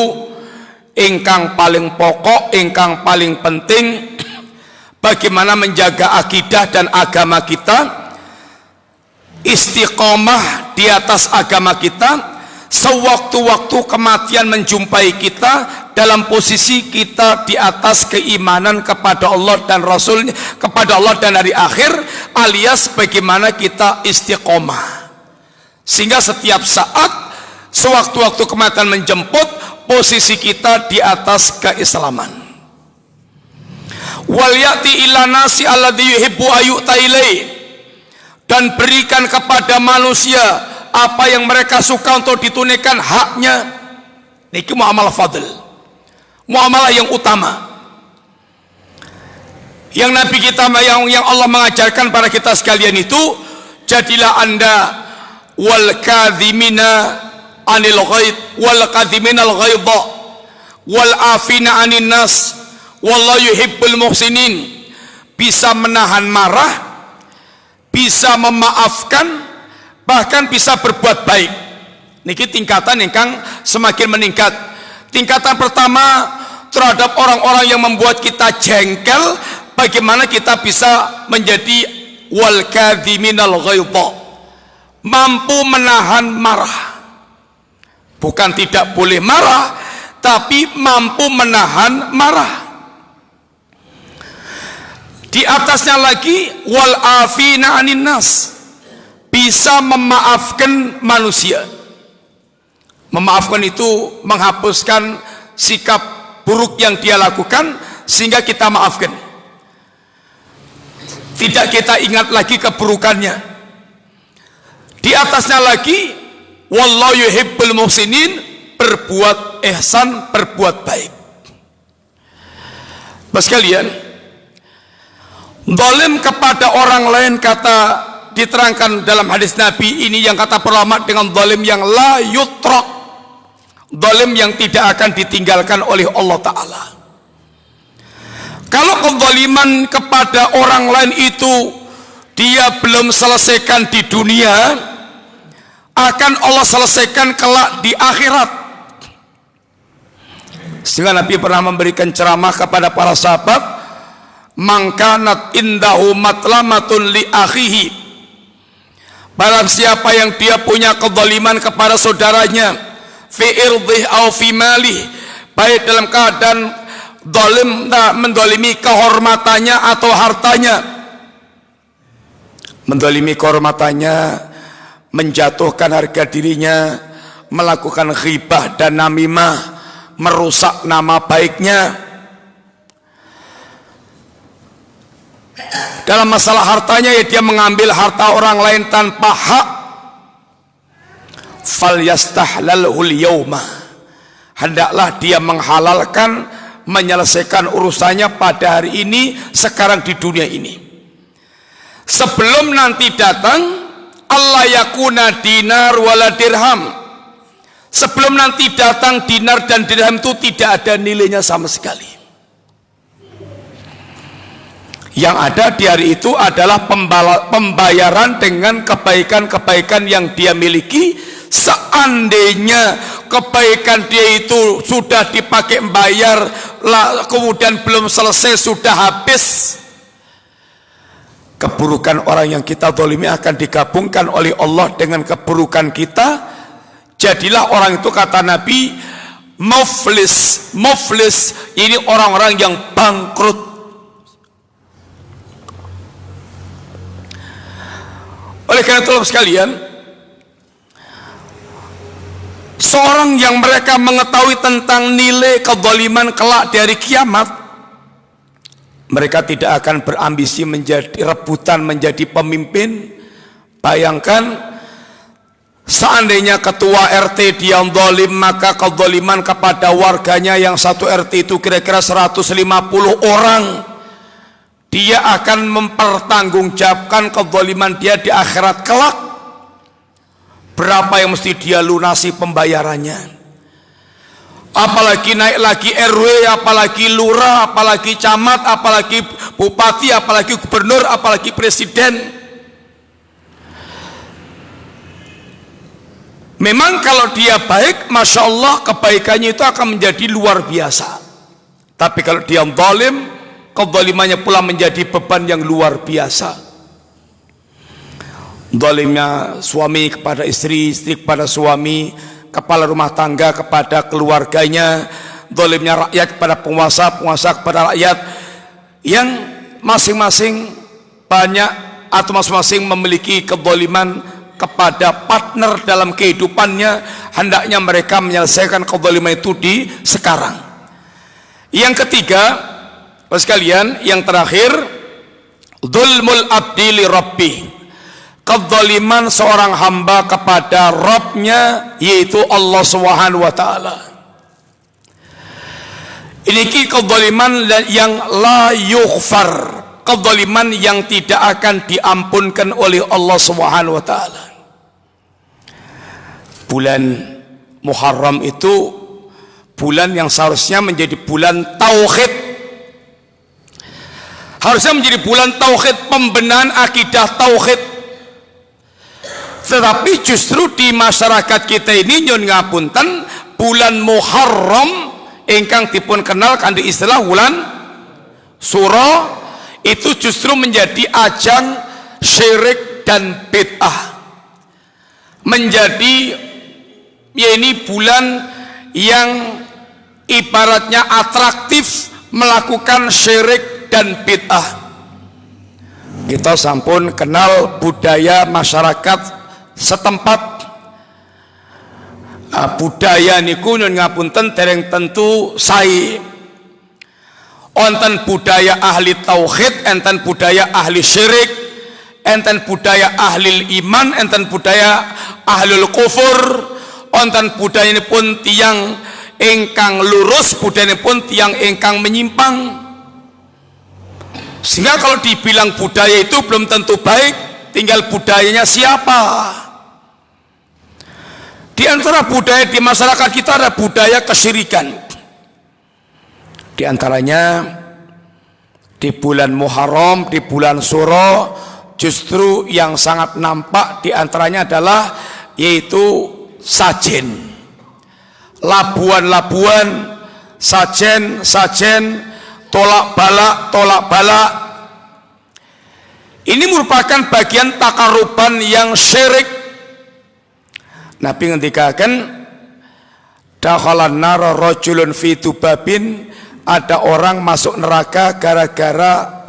S1: ingkang paling pokok, ingkang paling penting bagaimana menjaga akidah dan agama kita, istiqomah di atas agama kita. Sewaktu-waktu kematian menjumpai kita, dalam posisi kita di atas keimanan kepada Allah dan Rasulnya, kepada Allah dan hari akhir, alias bagaimana kita istiqomah, sehingga setiap saat sewaktu-waktu kematian menjemput, posisi kita di atas keislaman. Wal ya'ti ila nasi alladhi yuhibbu ayyuta ilaih, dan berikan kepada manusia apa yang mereka suka untuk ditunaikan haknya. Niki muamalah fadl, muamalah yang utama, yang Nabi kita yang Allah mengajarkan pada kita sekalian itu. Jadilah Anda wal kadhimina anil ghaid wal kadhimina al ghaidha wal afina anin nas wallahu yuhibbul muhsinin. Bisa menahan marah, bisa memaafkan, bahkan bisa berbuat baik. Niki tingkatan ingkang semakin meningkat. Tingkatan pertama terhadap orang-orang yang membuat kita jengkel, bagaimana kita bisa menjadi wal kadhiminal ghaidha, mampu menahan marah. Bukan tidak boleh marah, tapi mampu menahan marah. Di atasnya lagi wal afina anin nas, bisa memaafkan manusia. Memaafkan itu menghapuskan sikap buruk yang dia lakukan sehingga kita maafkan. Tidak kita ingat lagi keburukannya. Di atasnya lagi, wallahu yuhibbul muhsinin, berbuat ihsan, berbuat baik. Bapak sekalian, zalim kepada orang lain kata diterangkan dalam hadis Nabi ini yang kata ulama dengan zalim yang la yutrak, zalim yang tidak akan ditinggalkan oleh Allah Ta'ala. Kalau kezaliman kepada orang lain itu dia belum selesaikan di dunia, akan Allah selesaikan kelak di akhirat. Sehingga Nabi pernah memberikan ceramah kepada para sahabat, mangkanat indahu matlamatun li akhihi, barang siapa yang dia punya kezaliman kepada saudaranya, fi irdih au fi malih, baik dalam keadaan zalim mendolimi kehormatannya atau hartanya, mendolimi kehormatannya, menjatuhkan harga dirinya, melakukan ghibah dan namimah, merusak nama baiknya. Dalam masalah hartanya, ya dia mengambil harta orang lain tanpa hak, fal yastahlalhul yauma, hendaklah dia menghalalkan, menyelesaikan urusannya pada hari ini, sekarang di dunia ini, sebelum nanti datang Allah yakuna dinar wala dirham, sebelum nanti datang dinar dan dirham itu tidak ada nilainya sama sekali. Yang ada di hari itu adalah pembayaran dengan kebaikan-kebaikan yang dia miliki. Seandainya kebaikan dia itu sudah dipakai membayar, kemudian belum selesai, sudah habis, keburukan orang yang kita zalimi akan digabungkan oleh Allah dengan keburukan kita. Jadilah orang itu, kata Nabi, muflis. Muflis ini orang-orang yang bangkrut. Oleh karena itu sekalian, seorang yang mereka mengetahui tentang nilai kezaliman kelak dari kiamat, mereka tidak akan berambisi menjadi rebutan menjadi pemimpin. Bayangkan seandainya ketua RT dia zalim, maka kezaliman kepada warganya yang satu RT itu kira-kira 150 orang, dia akan mempertanggungjawabkan kezaliman dia di akhirat kelak. Berapa yang mesti dia lunasi pembayarannya? Apalagi naik lagi RW, apalagi lurah, apalagi camat, apalagi bupati, apalagi gubernur, apalagi presiden. Memang kalau dia baik, masya Allah, kebaikannya itu akan menjadi luar biasa. Tapi kalau dia zalim, kezalimannya pula menjadi beban yang luar biasa. Zalimnya suami kepada istri, istri kepada suami, kepala rumah tangga kepada keluarganya, zalimnya rakyat kepada penguasa, penguasa kepada rakyat, yang masing-masing banyak atau masing-masing memiliki kezaliman kepada partner dalam kehidupannya. Hendaknya mereka menyelesaikan kezaliman itu di sekarang. Yang ketiga, sekalian, yang terakhir, dzulmul abdi li rabbih, kezaliman seorang hamba kepada Rabbnya, yaitu Allah Subhanahu wa taala. Ini kezaliman yang la yughfar, kezaliman yang tidak akan diampunkan oleh Allah Subhanahu wa taala. Bulan Muharram itu bulan yang seharusnya menjadi bulan tauhid, harusnya menjadi bulan tauhid, pembenahan akidah tauhid. Tetapi justru di masyarakat kita ini, nyun ngapunten, bulan Muharram ingkang dipun kenal kanthi istilah bulan suro, itu justru menjadi ajang syirik dan bid'ah. Menjadi, ya ini bulan yang ibaratnya atraktif melakukan syirik dan bid'ah. Kita sampun kenal budaya masyarakat setempat, budaya niku nyun ngapunten dereng tentu sae. Wonten budaya ahli tauhid, enten budaya ahli syirik, enten budaya ahli iman, enten budaya ahlul kufur, wonten budayanipun tiyang ingkang lurus, budayanipun tiyang ingkang menyimpang. Sehingga kalau dibilang budaya itu belum tentu baik, tinggal budayanya siapa. Di antara budaya di masyarakat kita ada budaya kesyirikan. Di antaranya di bulan Muharram, di bulan Suro, justru yang sangat nampak di antaranya adalah yaitu sajen, labuan-labuan, sajen, tolak balak. Ini merupakan bagian takaruban yang syirik. Nabi ngendikaken, dakhalan nar rajulun fi tubabin, ada orang masuk neraka gara-gara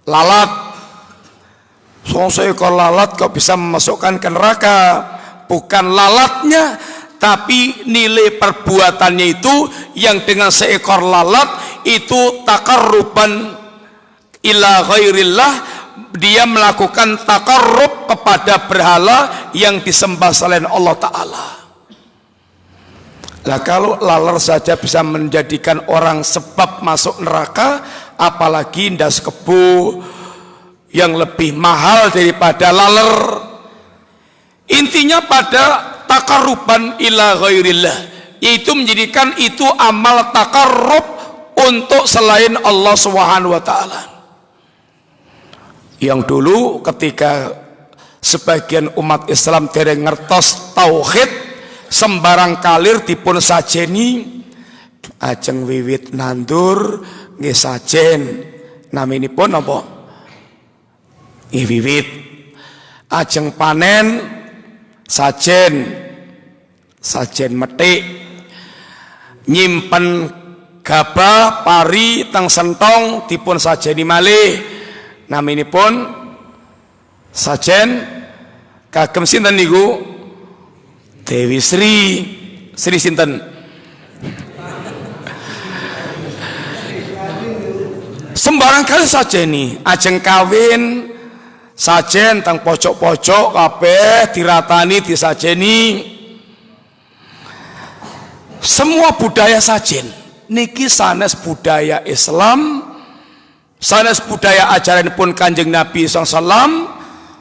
S1: lalat. Seekor lalat kok bisa memasukkan ke neraka? Bukan lalatnya, tapi nilai perbuatannya itu yang dengan seekor lalat itu takarruban ila ghairillah, dia melakukan takarrub kepada berhala yang disembah selain Allah Ta'ala. Lah kalau laler saja bisa menjadikan orang sebab masuk neraka, apalagi ndas kebo yang lebih mahal daripada laler. Intinya pada takaruban ila ghairillah, yaitu menjadikan itu amal takarrub untuk selain Allah Subhanahu wa taala. Yang dulu ketika sebagian umat Islam dereng ngertos tauhid, sembarang kalir dipun sajeni, ajeng wiwit nandur nggih sajen, naminipun apa? Nggih wiwit. Ajeng panen sajen metik, nyimpen gabah pari teng sentong dipun sajeni malih, naminipun sajen. Kagem sinten niku? Dewi Sri sinten? Sembarang kali saja nih, ajeng kawin sajen tang pojok-pojok kabeh diratani disajeni. Semua budaya sajen niki sanes budaya Islam, sanes budaya ajaranipun Kanjeng Nabi SAW.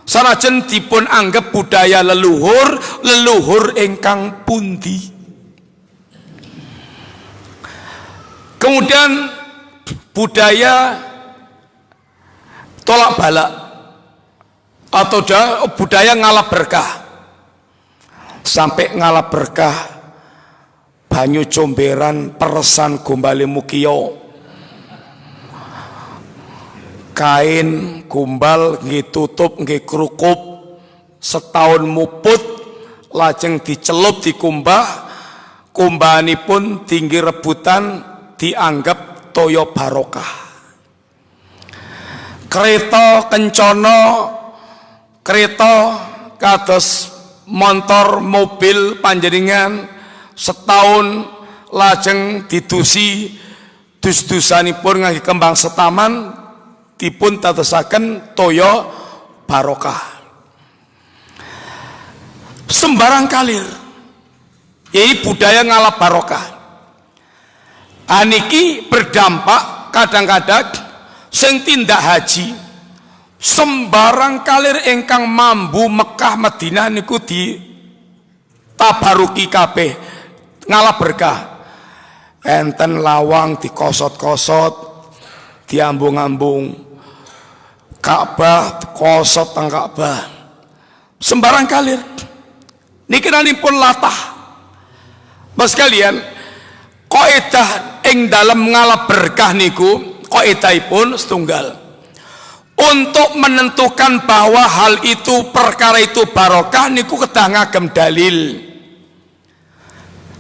S1: Sanajan dipun anggap budaya leluhur ingkang pundi. Kemudian budaya tolak balak atau budaya ngalap berkah. Sampai ngalap berkah banyu comberan peresan gombale mukiyo, kain gumbal nggih tutup nggih krukup setahun muput, lajeng dicelup dikumbah, kumbahanipun tinggi rebutan dianggap toyo barokah. Kereta kencana, kereta kados motor mobil panjenengan setahun lajeng didusi dus-dusanipun ngangge kembang setaman dipun tadosaken toyo barokah. Sembarang kalir ini budaya ngalap barokah. Aniki berdampak kadang-kadang sing tindak haji sembarang kalir ingkang mambu Mekah Madinah niku di tabaruki kabeh ngalap berkah. Enten lawang dikosot-kosot, diambung-ambung, Ka'bah kosot teng Ka'bah. Sembarang kalir niki pun latah. Mas kalian, kaidah ing dalam ngalap berkah niku kaidahipun setunggal. Untuk menentukan bahwa hal itu perkara itu barokah niku kedah ngagem dalil.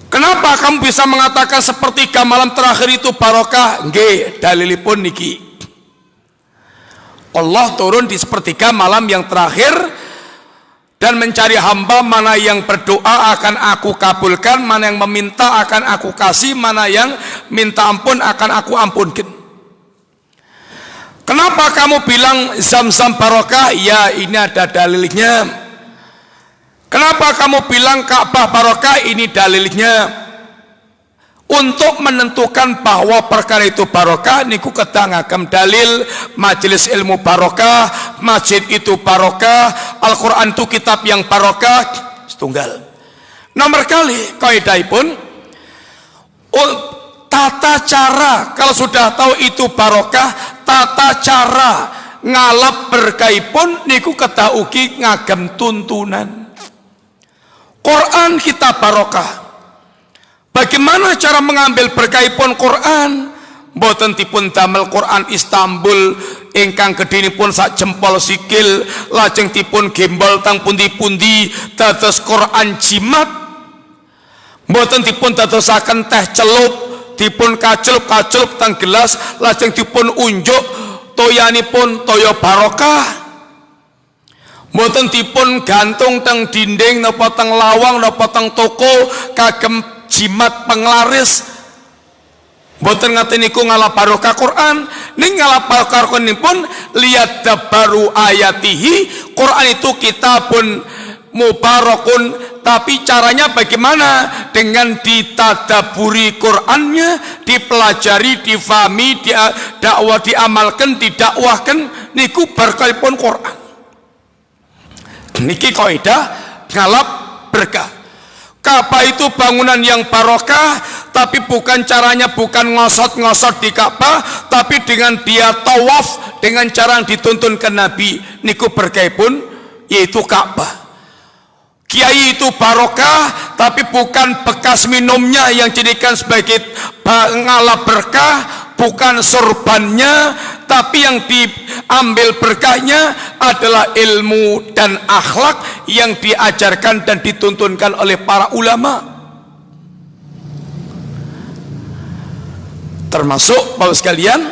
S1: Kenapa kamu bisa mengatakan sepertiga malam terakhir itu barokah? Nggih, dalilipun niki. Allah turun di sepertiga malam yang terakhir dan mencari hamba, mana yang berdoa akan aku kabulkan, mana yang meminta akan aku kasih, mana yang minta ampun akan aku ampunkan. Kenapa kamu bilang Zam-Zam barokah? Ya, ini ada dalilnya. Kenapa kamu bilang Ka'bah barokah? Ini dalilnya. Untuk menentukan bahwa perkara itu barokah niku kedah ngagem dalil, majelis ilmu barokah, masjid itu barokah, Al-Quran itu kitab yang barokah, setunggal. Nomor kali kaidahipun tata cara, kalau sudah tahu itu barokah, tata cara ngalap berkaipun niku kedah ugi ngagem tuntunan. Quran kita barokah. Bagaimana cara mengambil berkaipun Quran? Mboten dipun damel Quran Istanbul ingkang gedhenipun sak jempol sikil, lajeng dipun gembol tang pundi-pundi dados Quran jimat. Mboten dipun dadosaken teh celup, dipun kacelup-kacelup tang gelas, lajeng dipun unjuk toyanipun toya barokah. Mboten dipun gantung teng dinding napa teng lawang napa teng toko kagem jimat penglaris. Mboten ngaten niku ngalap barokah Quran, ning ngalap barokah Quran pun lihat dabaru ayatihi. Quran itu kitabun mubarakun, tapi caranya bagaimana? Dengan ditadaburi Qurannya, dipelajari, difahami, dakwah, diamalkan, didakwahkan, niku berkahipun Quran. Niki kaidah ngalap berkah. Ka'bah itu bangunan yang barokah, tapi bukan caranya bukan ngosot-ngosot di Ka'bah, tapi dengan dia tawaf dengan cara yang dituntunkan Nabi niku berkaipun yaitu Ka'bah. Kiai itu barokah, tapi bukan bekas minumnya yang jadikan sebagai ngalap berkah, bukan sorbannya, tapi yang diambil berkahnya adalah ilmu dan akhlak yang diajarkan dan dituntunkan oleh para ulama. Termasuk Bapak sekalian,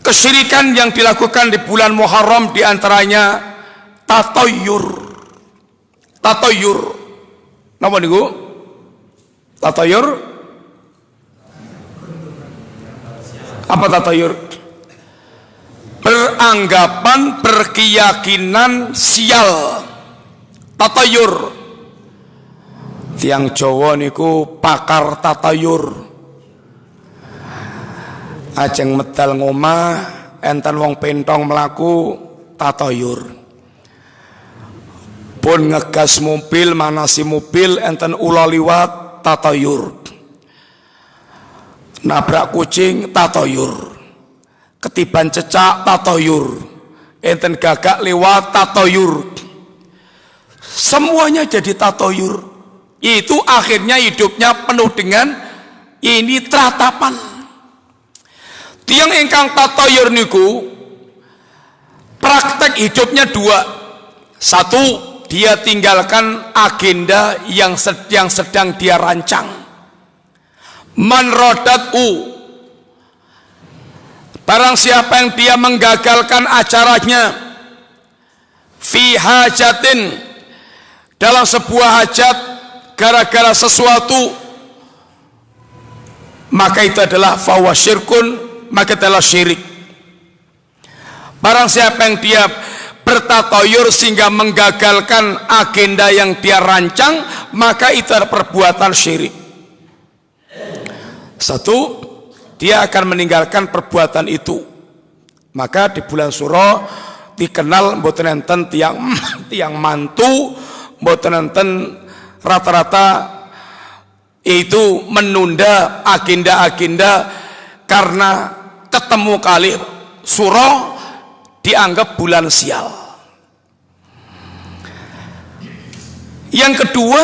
S1: kesyirikan yang dilakukan di bulan Muharram diantaranya tatoyur. Tatoyur, napa niku? Tatoyur? Apa tatoyur? Beranggapan, berkeyakinan sial. Tatoyur. Tiang Jawa niku pakar tatoyur. Ajeng medal ngomah, enten wong pentong melaku tatoyur. Pun ngegas mobil, manasi mobil, enten ula liwat tatoyur. Nabrak kucing tatoyur. Ketiban cecak tatoyur. Enten gagak lewat tatoyur. Semuanya jadi tatoyur. Itu akhirnya hidupnya penuh dengan ini teratapan. Tiang ingkang tatoyur niku praktek hidupnya dua. Satu, dia tinggalkan agenda yang sedang dia rancang. Man rodat'u, barang siapa yang dia menggagalkan acaranya, fi hajatin, dalam sebuah hajat gara-gara sesuatu, maka itu adalah fawa syirkun, maka adalah syirik. Barang siapa yang dia bertatoyur sehingga menggagalkan agenda yang dia rancang, maka itu adalah perbuatan syirik. Satu, dia akan meninggalkan perbuatan itu. Maka di bulan Suro dikenal mboten enten tiang mantu, mboten enten rata-rata itu menunda agenda-agenda karena ketemu kali Suro dianggap bulan sial. Yang kedua,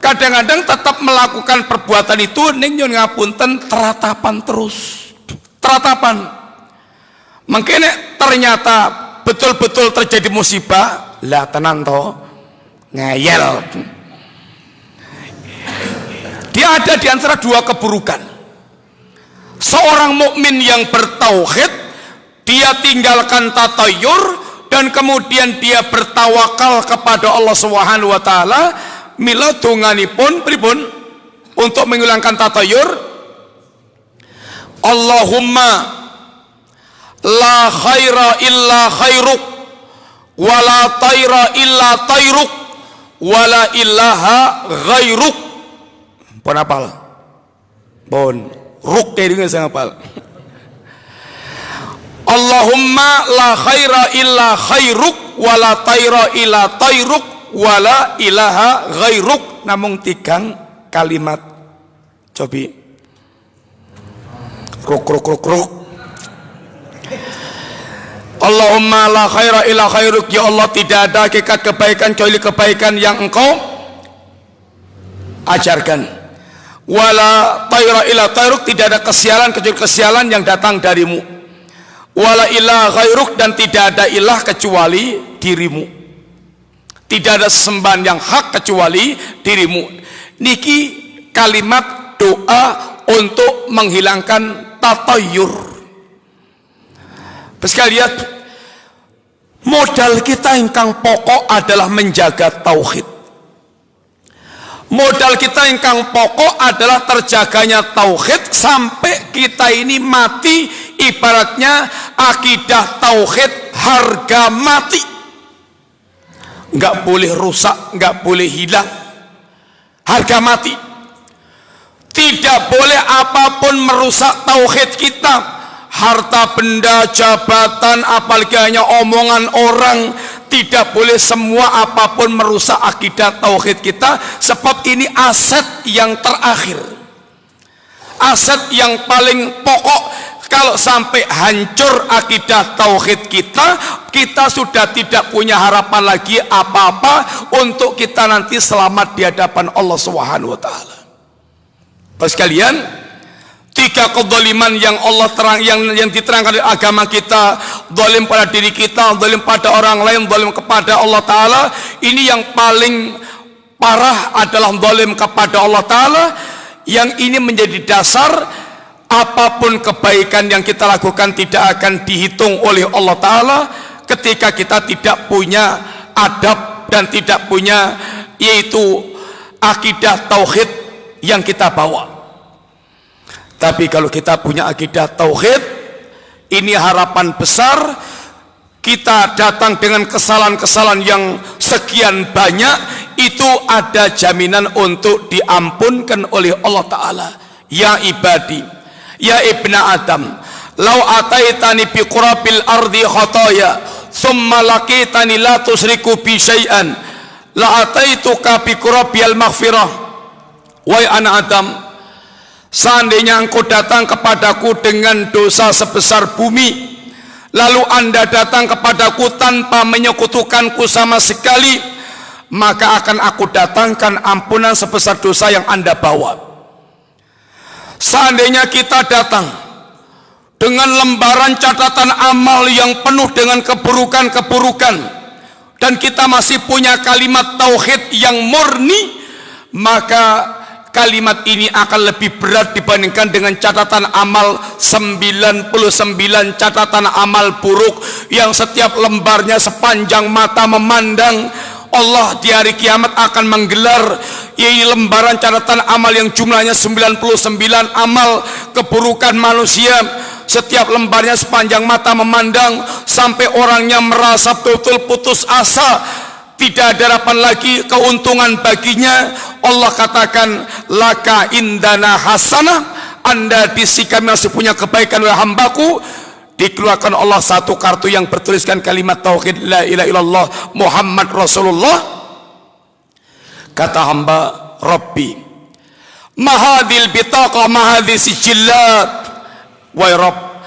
S1: kadang-kadang tetap melakukan perbuatan itu ning nyun ngapunten teratapan terus. Teratapan. Mungkin ternyata betul-betul terjadi musibah, lah tenan to ngeyel. Dia ada di antara dua keburukan. Seorang mukmin yang bertauhid, dia tinggalkan tatayur dan kemudian dia bertawakal kepada Allah Subhanahu wa taala, mila donganipun pripun untuk menghilangkan tatayur? Allahumma la khaira illa khairuk wa la taira illa tairuk wa la ilaha ghairuk. Pun apal? Pun ruk dengan saya apal. Allahumma la khaira illa khairuk wa la taira illa tairuk wa la ilaha ghairuk. Namung tigang kalimat. Cobi. Ruk. Allahumma la khaira illa khairuk. Ya Allah, tidak ada hakikat kebaikan kecuali kebaikan yang Engkau ajarkan. Wala taira illa tairuk, tidak ada kesialan kecuali kesialan yang datang darimu. Wala ilaha ghairuk, dan tidak ada ilah kecuali dirimu. Tidak ada sesembahan yang hak kecuali dirimu. Niki kalimat doa untuk menghilangkan tatayur. Sekalian, modal kita ingkang pokok adalah menjaga tauhid. Modal kita ingkang pokok adalah terjaganya tauhid sampai kita ini mati, ibaratnya akidah tauhid harga mati. Nggak boleh rusak, nggak boleh hilang. Harga mati. Tidak boleh apapun merusak tauhid kita. Harta benda, jabatan, apalagi hanya omongan orang, tidak boleh semua apapun merusak akidah tauhid kita, sebab ini aset yang terakhir, aset yang paling pokok. Kalau sampai hancur akidah tauhid kita, kita sudah tidak punya harapan lagi apa-apa untuk kita nanti selamat di hadapan Allah Subhanahu wa taala. Sekalian, tiga kezaliman yang Allah yang diterangkan di agama kita, zalim pada diri kita, zalim pada orang lain, zalim kepada Allah taala. Ini yang paling parah adalah zalim kepada Allah taala, yang ini menjadi dasar apapun kebaikan yang kita lakukan tidak akan dihitung oleh Allah taala ketika kita tidak punya adab dan tidak punya yaitu akidah tauhid yang kita bawa. Tapi kalau kita punya akidah tauhid, ini harapan besar. Kita datang dengan kesalahan-kesalahan yang sekian banyak, itu ada jaminan untuk diampunkan oleh Allah Ta'ala. Ya ibadi, ya ibna Adam, lau ataitani bi qurabil ardi khataya thumma laqitani la tusriku bi syai'an la ataituka bi qurabil maghfirah. Wahai anak Adam, seandainya engkau datang kepadaku dengan dosa sebesar bumi, lalu anda datang kepadaku tanpa menyekutukanku sama sekali, maka akan aku datangkan ampunan sebesar dosa yang anda bawa. Seandainya kita datang dengan lembaran catatan amal yang penuh dengan keburukan-keburukan, dan kita masih punya kalimat tauhid yang murni, maka kalimat ini akan lebih berat dibandingkan dengan catatan amal 99 catatan amal buruk yang setiap lembarnya sepanjang mata memandang. Allah di hari kiamat akan menggelar lembaran catatan amal yang jumlahnya 99 amal keburukan manusia. Setiap lembarnya sepanjang mata memandang, sampai orangnya merasa betul putus asa, tidak ada harapan lagi, keuntungan baginya. Allah katakan, laka indana hasanah, anda di sisi kami masih punya kebaikan oleh hambaku. Dikeluarkan Allah satu kartu yang bertuliskan kalimat tauhid la ilaha illallah Muhammad Rasulullah. Kata hamba, Rabbi mahadil bitaqah mahadil sijillat. Wahai Rabb,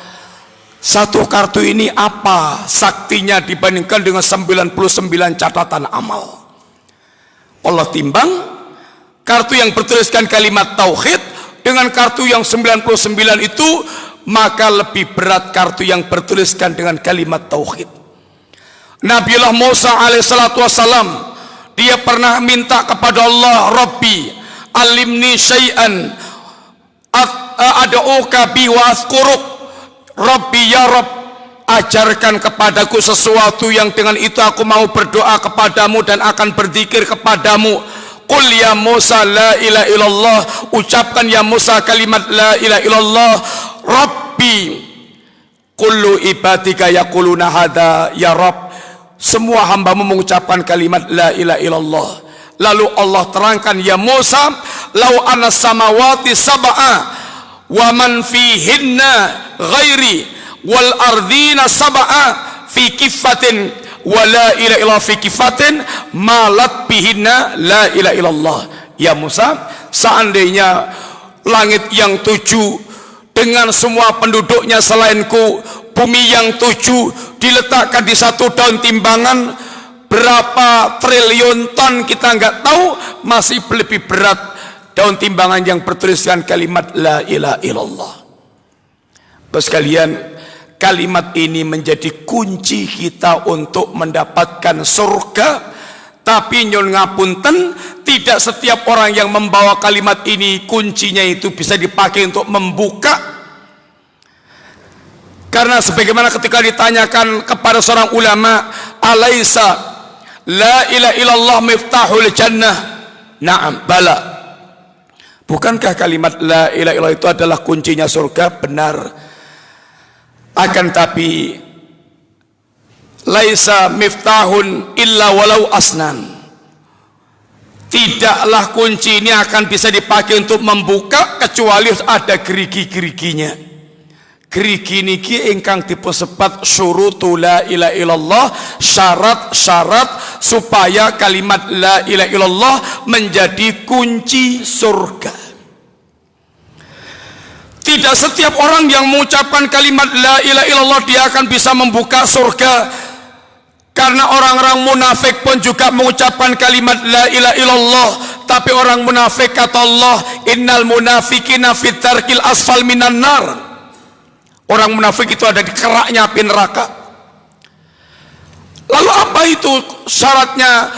S1: satu kartu ini apa saktinya dibandingkan dengan 99 catatan amal? Allah timbang kartu yang bertuliskan kalimat tauhid dengan kartu yang 99 itu, maka lebih berat kartu yang bertuliskan dengan kalimat tauhid. Nabiullah Musa alaihissalatu wassalam, dia pernah minta kepada Allah, Rabbi alimni syai'an ad'uka bi wa azkuruk. Rabbi ya Rabb, ajarkan kepadaku sesuatu yang dengan itu aku mau berdoa kepadamu dan akan berzikir kepadamu. Qul ya Musa la ilaha illallah, ucapkan ya Musa kalimat la ilaha illallah. Rabbi kullu ibadika yaquluna hadza, ya Rabb, semua hambamu mengucapkan kalimat la ilaha illallah. Lalu Allah terangkan, ya Musa, lau anas samawati sab'a wa man fihinna ghairi wal ardina sab'a fi kifatin wa la ilaha illallah fi kifatin malat bihinna la ilaha illallah. Ya Musa, seandainya langit yang 7 dengan semua penduduknya selainku, bumi yang 7 diletakkan di satu daun timbangan, berapa triliun ton kita nggak tahu, masih lebih berat daun timbangan yang bertuliskan kalimat la ilaha illallah. Bos kalian, kalimat ini menjadi kunci kita untuk mendapatkan surga. Tapi nyun ngapunten, tidak setiap orang yang membawa kalimat ini kuncinya itu bisa dipakai untuk membuka. Karena sebagaimana ketika ditanyakan kepada seorang ulama, alaisa la ilaha illallah miftahul jannah? Na'am, bala. Bukankah kalimat la ilaha illallah itu adalah kuncinya surga? Benar. Akan tapi laisa miftahun illa walau asnan. Tidaklah kunci ini akan bisa dipakai untuk membuka kecuali ada gerigi-geriginya. Gerigi niki ingkang dipunsebat syurutu la ilaha illallah, syarat-syarat supaya kalimat la ilaha illallah menjadi kunci surga. Tidak setiap orang yang mengucapkan kalimat la ilaha illallah dia akan bisa membuka surga. Karena orang-orang munafik pun juga mengucapkan kalimat la ilaha illallah, tapi orang munafik kata Allah, innal munafiqina fit tarkil asfal minan nar. Orang munafik itu ada di keraknya api neraka. Lalu apa itu syaratnya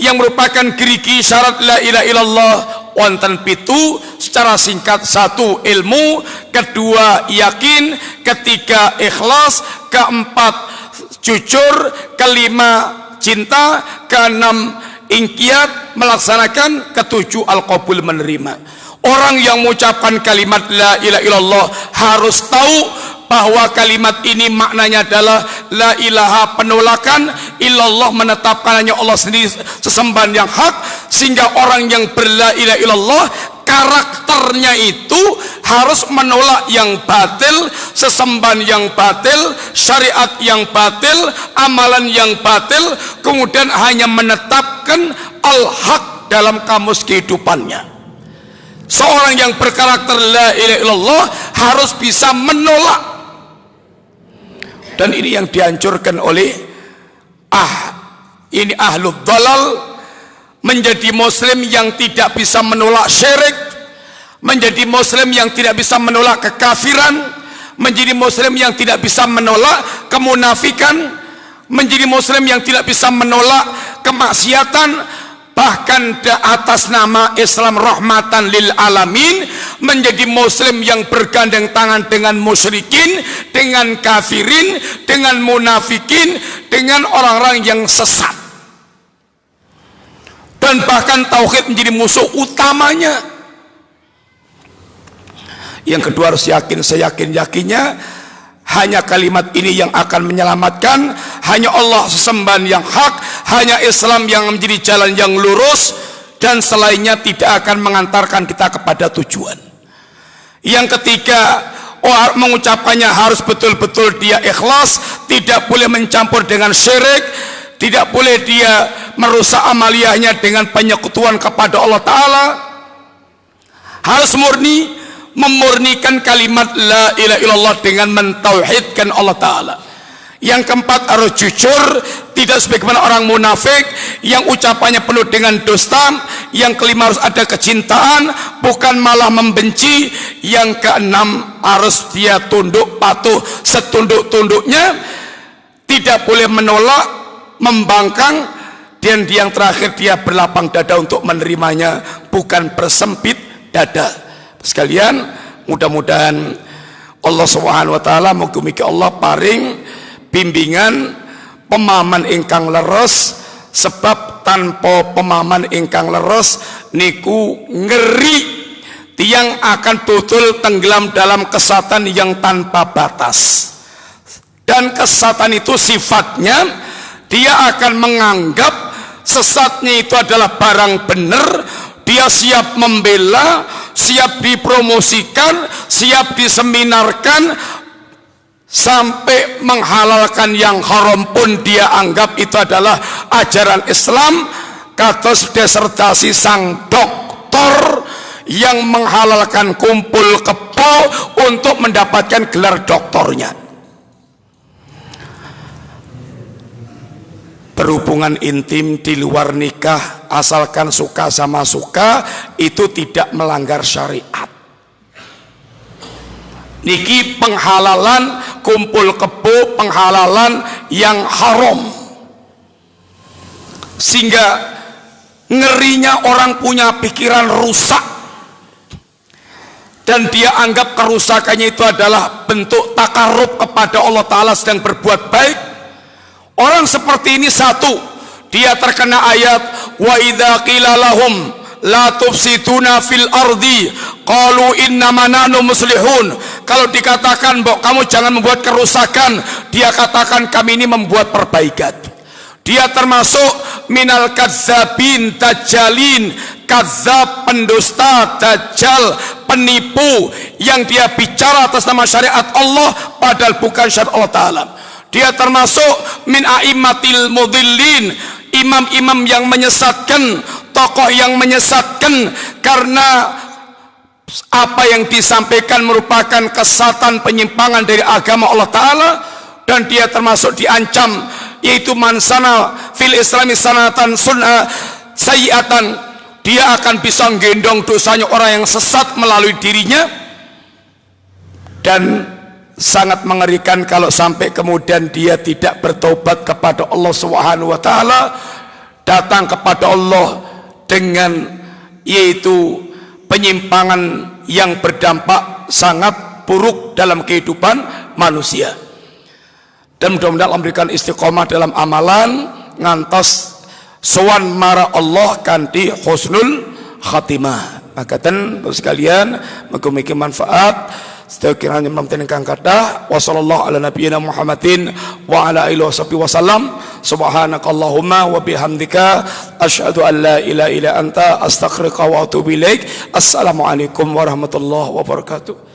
S1: yang merupakan gerigi syarat la ilaha illallah? Wonten pitu secara singkat. 1 ilmu, 2 yakin, 3 ikhlas, 4 jujur, 5 cinta, 6 ingkiat melaksanakan, 7 al-qabul menerima. Orang yang mengucapkan kalimat la ilaha illallah harus tahu bahwa kalimat ini maknanya adalah la ilaha penolakan, illallah menetapkan hanya Allah sendiri sesembahan yang hak, sehingga orang yang berla ilaha illallah karakternya itu harus menolak yang batil, sesembahan yang batil, syariat yang batil, amalan yang batil, kemudian hanya menetapkan al-haq dalam kamus kehidupannya. Seorang yang berkarakter la ilaha illallah harus bisa menolak. Dan ini yang dihancurkan oleh ahlul dhalal, menjadi muslim yang tidak bisa menolak syirik, menjadi muslim yang tidak bisa menolak kekafiran, menjadi muslim yang tidak bisa menolak kemunafikan, menjadi muslim yang tidak bisa menolak kemaksiatan. Bahkan atas nama Islam rahmatan lil alamin, menjadi muslim yang bergandeng tangan dengan musyrikin, dengan kafirin, dengan munafikin, dengan orang-orang yang sesat. Dan bahkan tauhid menjadi musuh utamanya. Yang kedua harus yakin, seyakin-yakinnya hanya kalimat ini yang akan menyelamatkan, hanya Allah sesembahan yang hak, hanya Islam yang menjadi jalan yang lurus, dan selainnya tidak akan mengantarkan kita kepada tujuan. Yang ketiga, mengucapkannya harus betul-betul dia ikhlas, tidak boleh mencampur dengan syirik, tidak boleh dia merusak amaliyahnya dengan penyekutuan kepada Allah Ta'ala. Harus murni, memurnikan kalimat la ilaha illallah dengan mentauhidkan Allah Ta'ala. Yang keempat harus jujur, tidak sebagaimana orang munafik yang ucapannya penuh dengan dusta. Yang kelima harus ada kecintaan, bukan malah membenci. Yang keenam harus dia tunduk patuh setunduk-tunduknya, tidak boleh menolak, membangkang. Dan yang terakhir dia berlapang dada untuk menerimanya, bukan bersempit dada. Sekalian, mudah-mudahan Allah Subhanahu wa taala, mugi-mugi Allah paring bimbingan pemahaman ingkang leres, sebab tanpa pemahaman ingkang leres niku ngeri tiang akan betul tenggelam dalam kesatan yang tanpa batas. Dan kesatan itu sifatnya dia akan menganggap sesatnya itu adalah barang benar, dia siap membela, siap dipromosikan, siap diseminarkan, sampai menghalalkan yang haram pun dia anggap itu adalah ajaran Islam. Kados disertasi sang doktor yang menghalalkan kumpul kebo untuk mendapatkan gelar doktornya. Berhubungan intim di luar nikah asalkan suka sama suka itu tidak melanggar syariat. Niki penghalalan kumpul kebo, penghalalan yang haram, sehingga ngerinya orang punya pikiran rusak dan dia anggap kerusakannya itu adalah bentuk takarrub kepada Allah Ta'ala sedang berbuat baik. Orang seperti ini, satu, dia terkena ayat wa idza qila lahum la tufsiduna fil ardi qalu innama nahnu muslihun. Kalau dikatakan bahwa kamu jangan membuat kerusakan, dia katakan kami ini membuat perbaikan. Dia termasuk minal kadzabin dajjalin, kadzab, pendusta, dajjal, penipu yang dia bicara atas nama syariat Allah padahal bukan syariat Allah Ta'ala. Dia termasuk min a'immatil mudhillin, imam-imam yang menyesatkan, tokoh yang menyesatkan, karena apa yang disampaikan merupakan kesatan penyimpangan dari agama Allah Ta'ala. Dan dia termasuk diancam, yaitu mansana fil islami sanatan sunnah sayiatan, dia akan bisa gendong dosanya orang yang sesat melalui dirinya. Dan sangat mengerikan kalau sampai kemudian dia tidak bertobat kepada Allah Subhanahu wa taala, datang kepada Allah dengan yaitu penyimpangan yang berdampak sangat buruk dalam kehidupan manusia. Dan mudah-mudahan Allah memberikan istiqomah dalam amalan ngantos sowan marang Allah kanthi husnul khatimah. Makaten sekalian, mugi-mugi manfaat. Sekiranya memtenang kathah. Wassallallahu ala nabiyyina Muhammadin wa ala alihi wasallam. Subhanakallahumma wa bihamdika asyhadu an la ilaha illa anta astaghfiruka wa atubu ilaik. Assalamualaikum warahmatullahi wabarakatuh.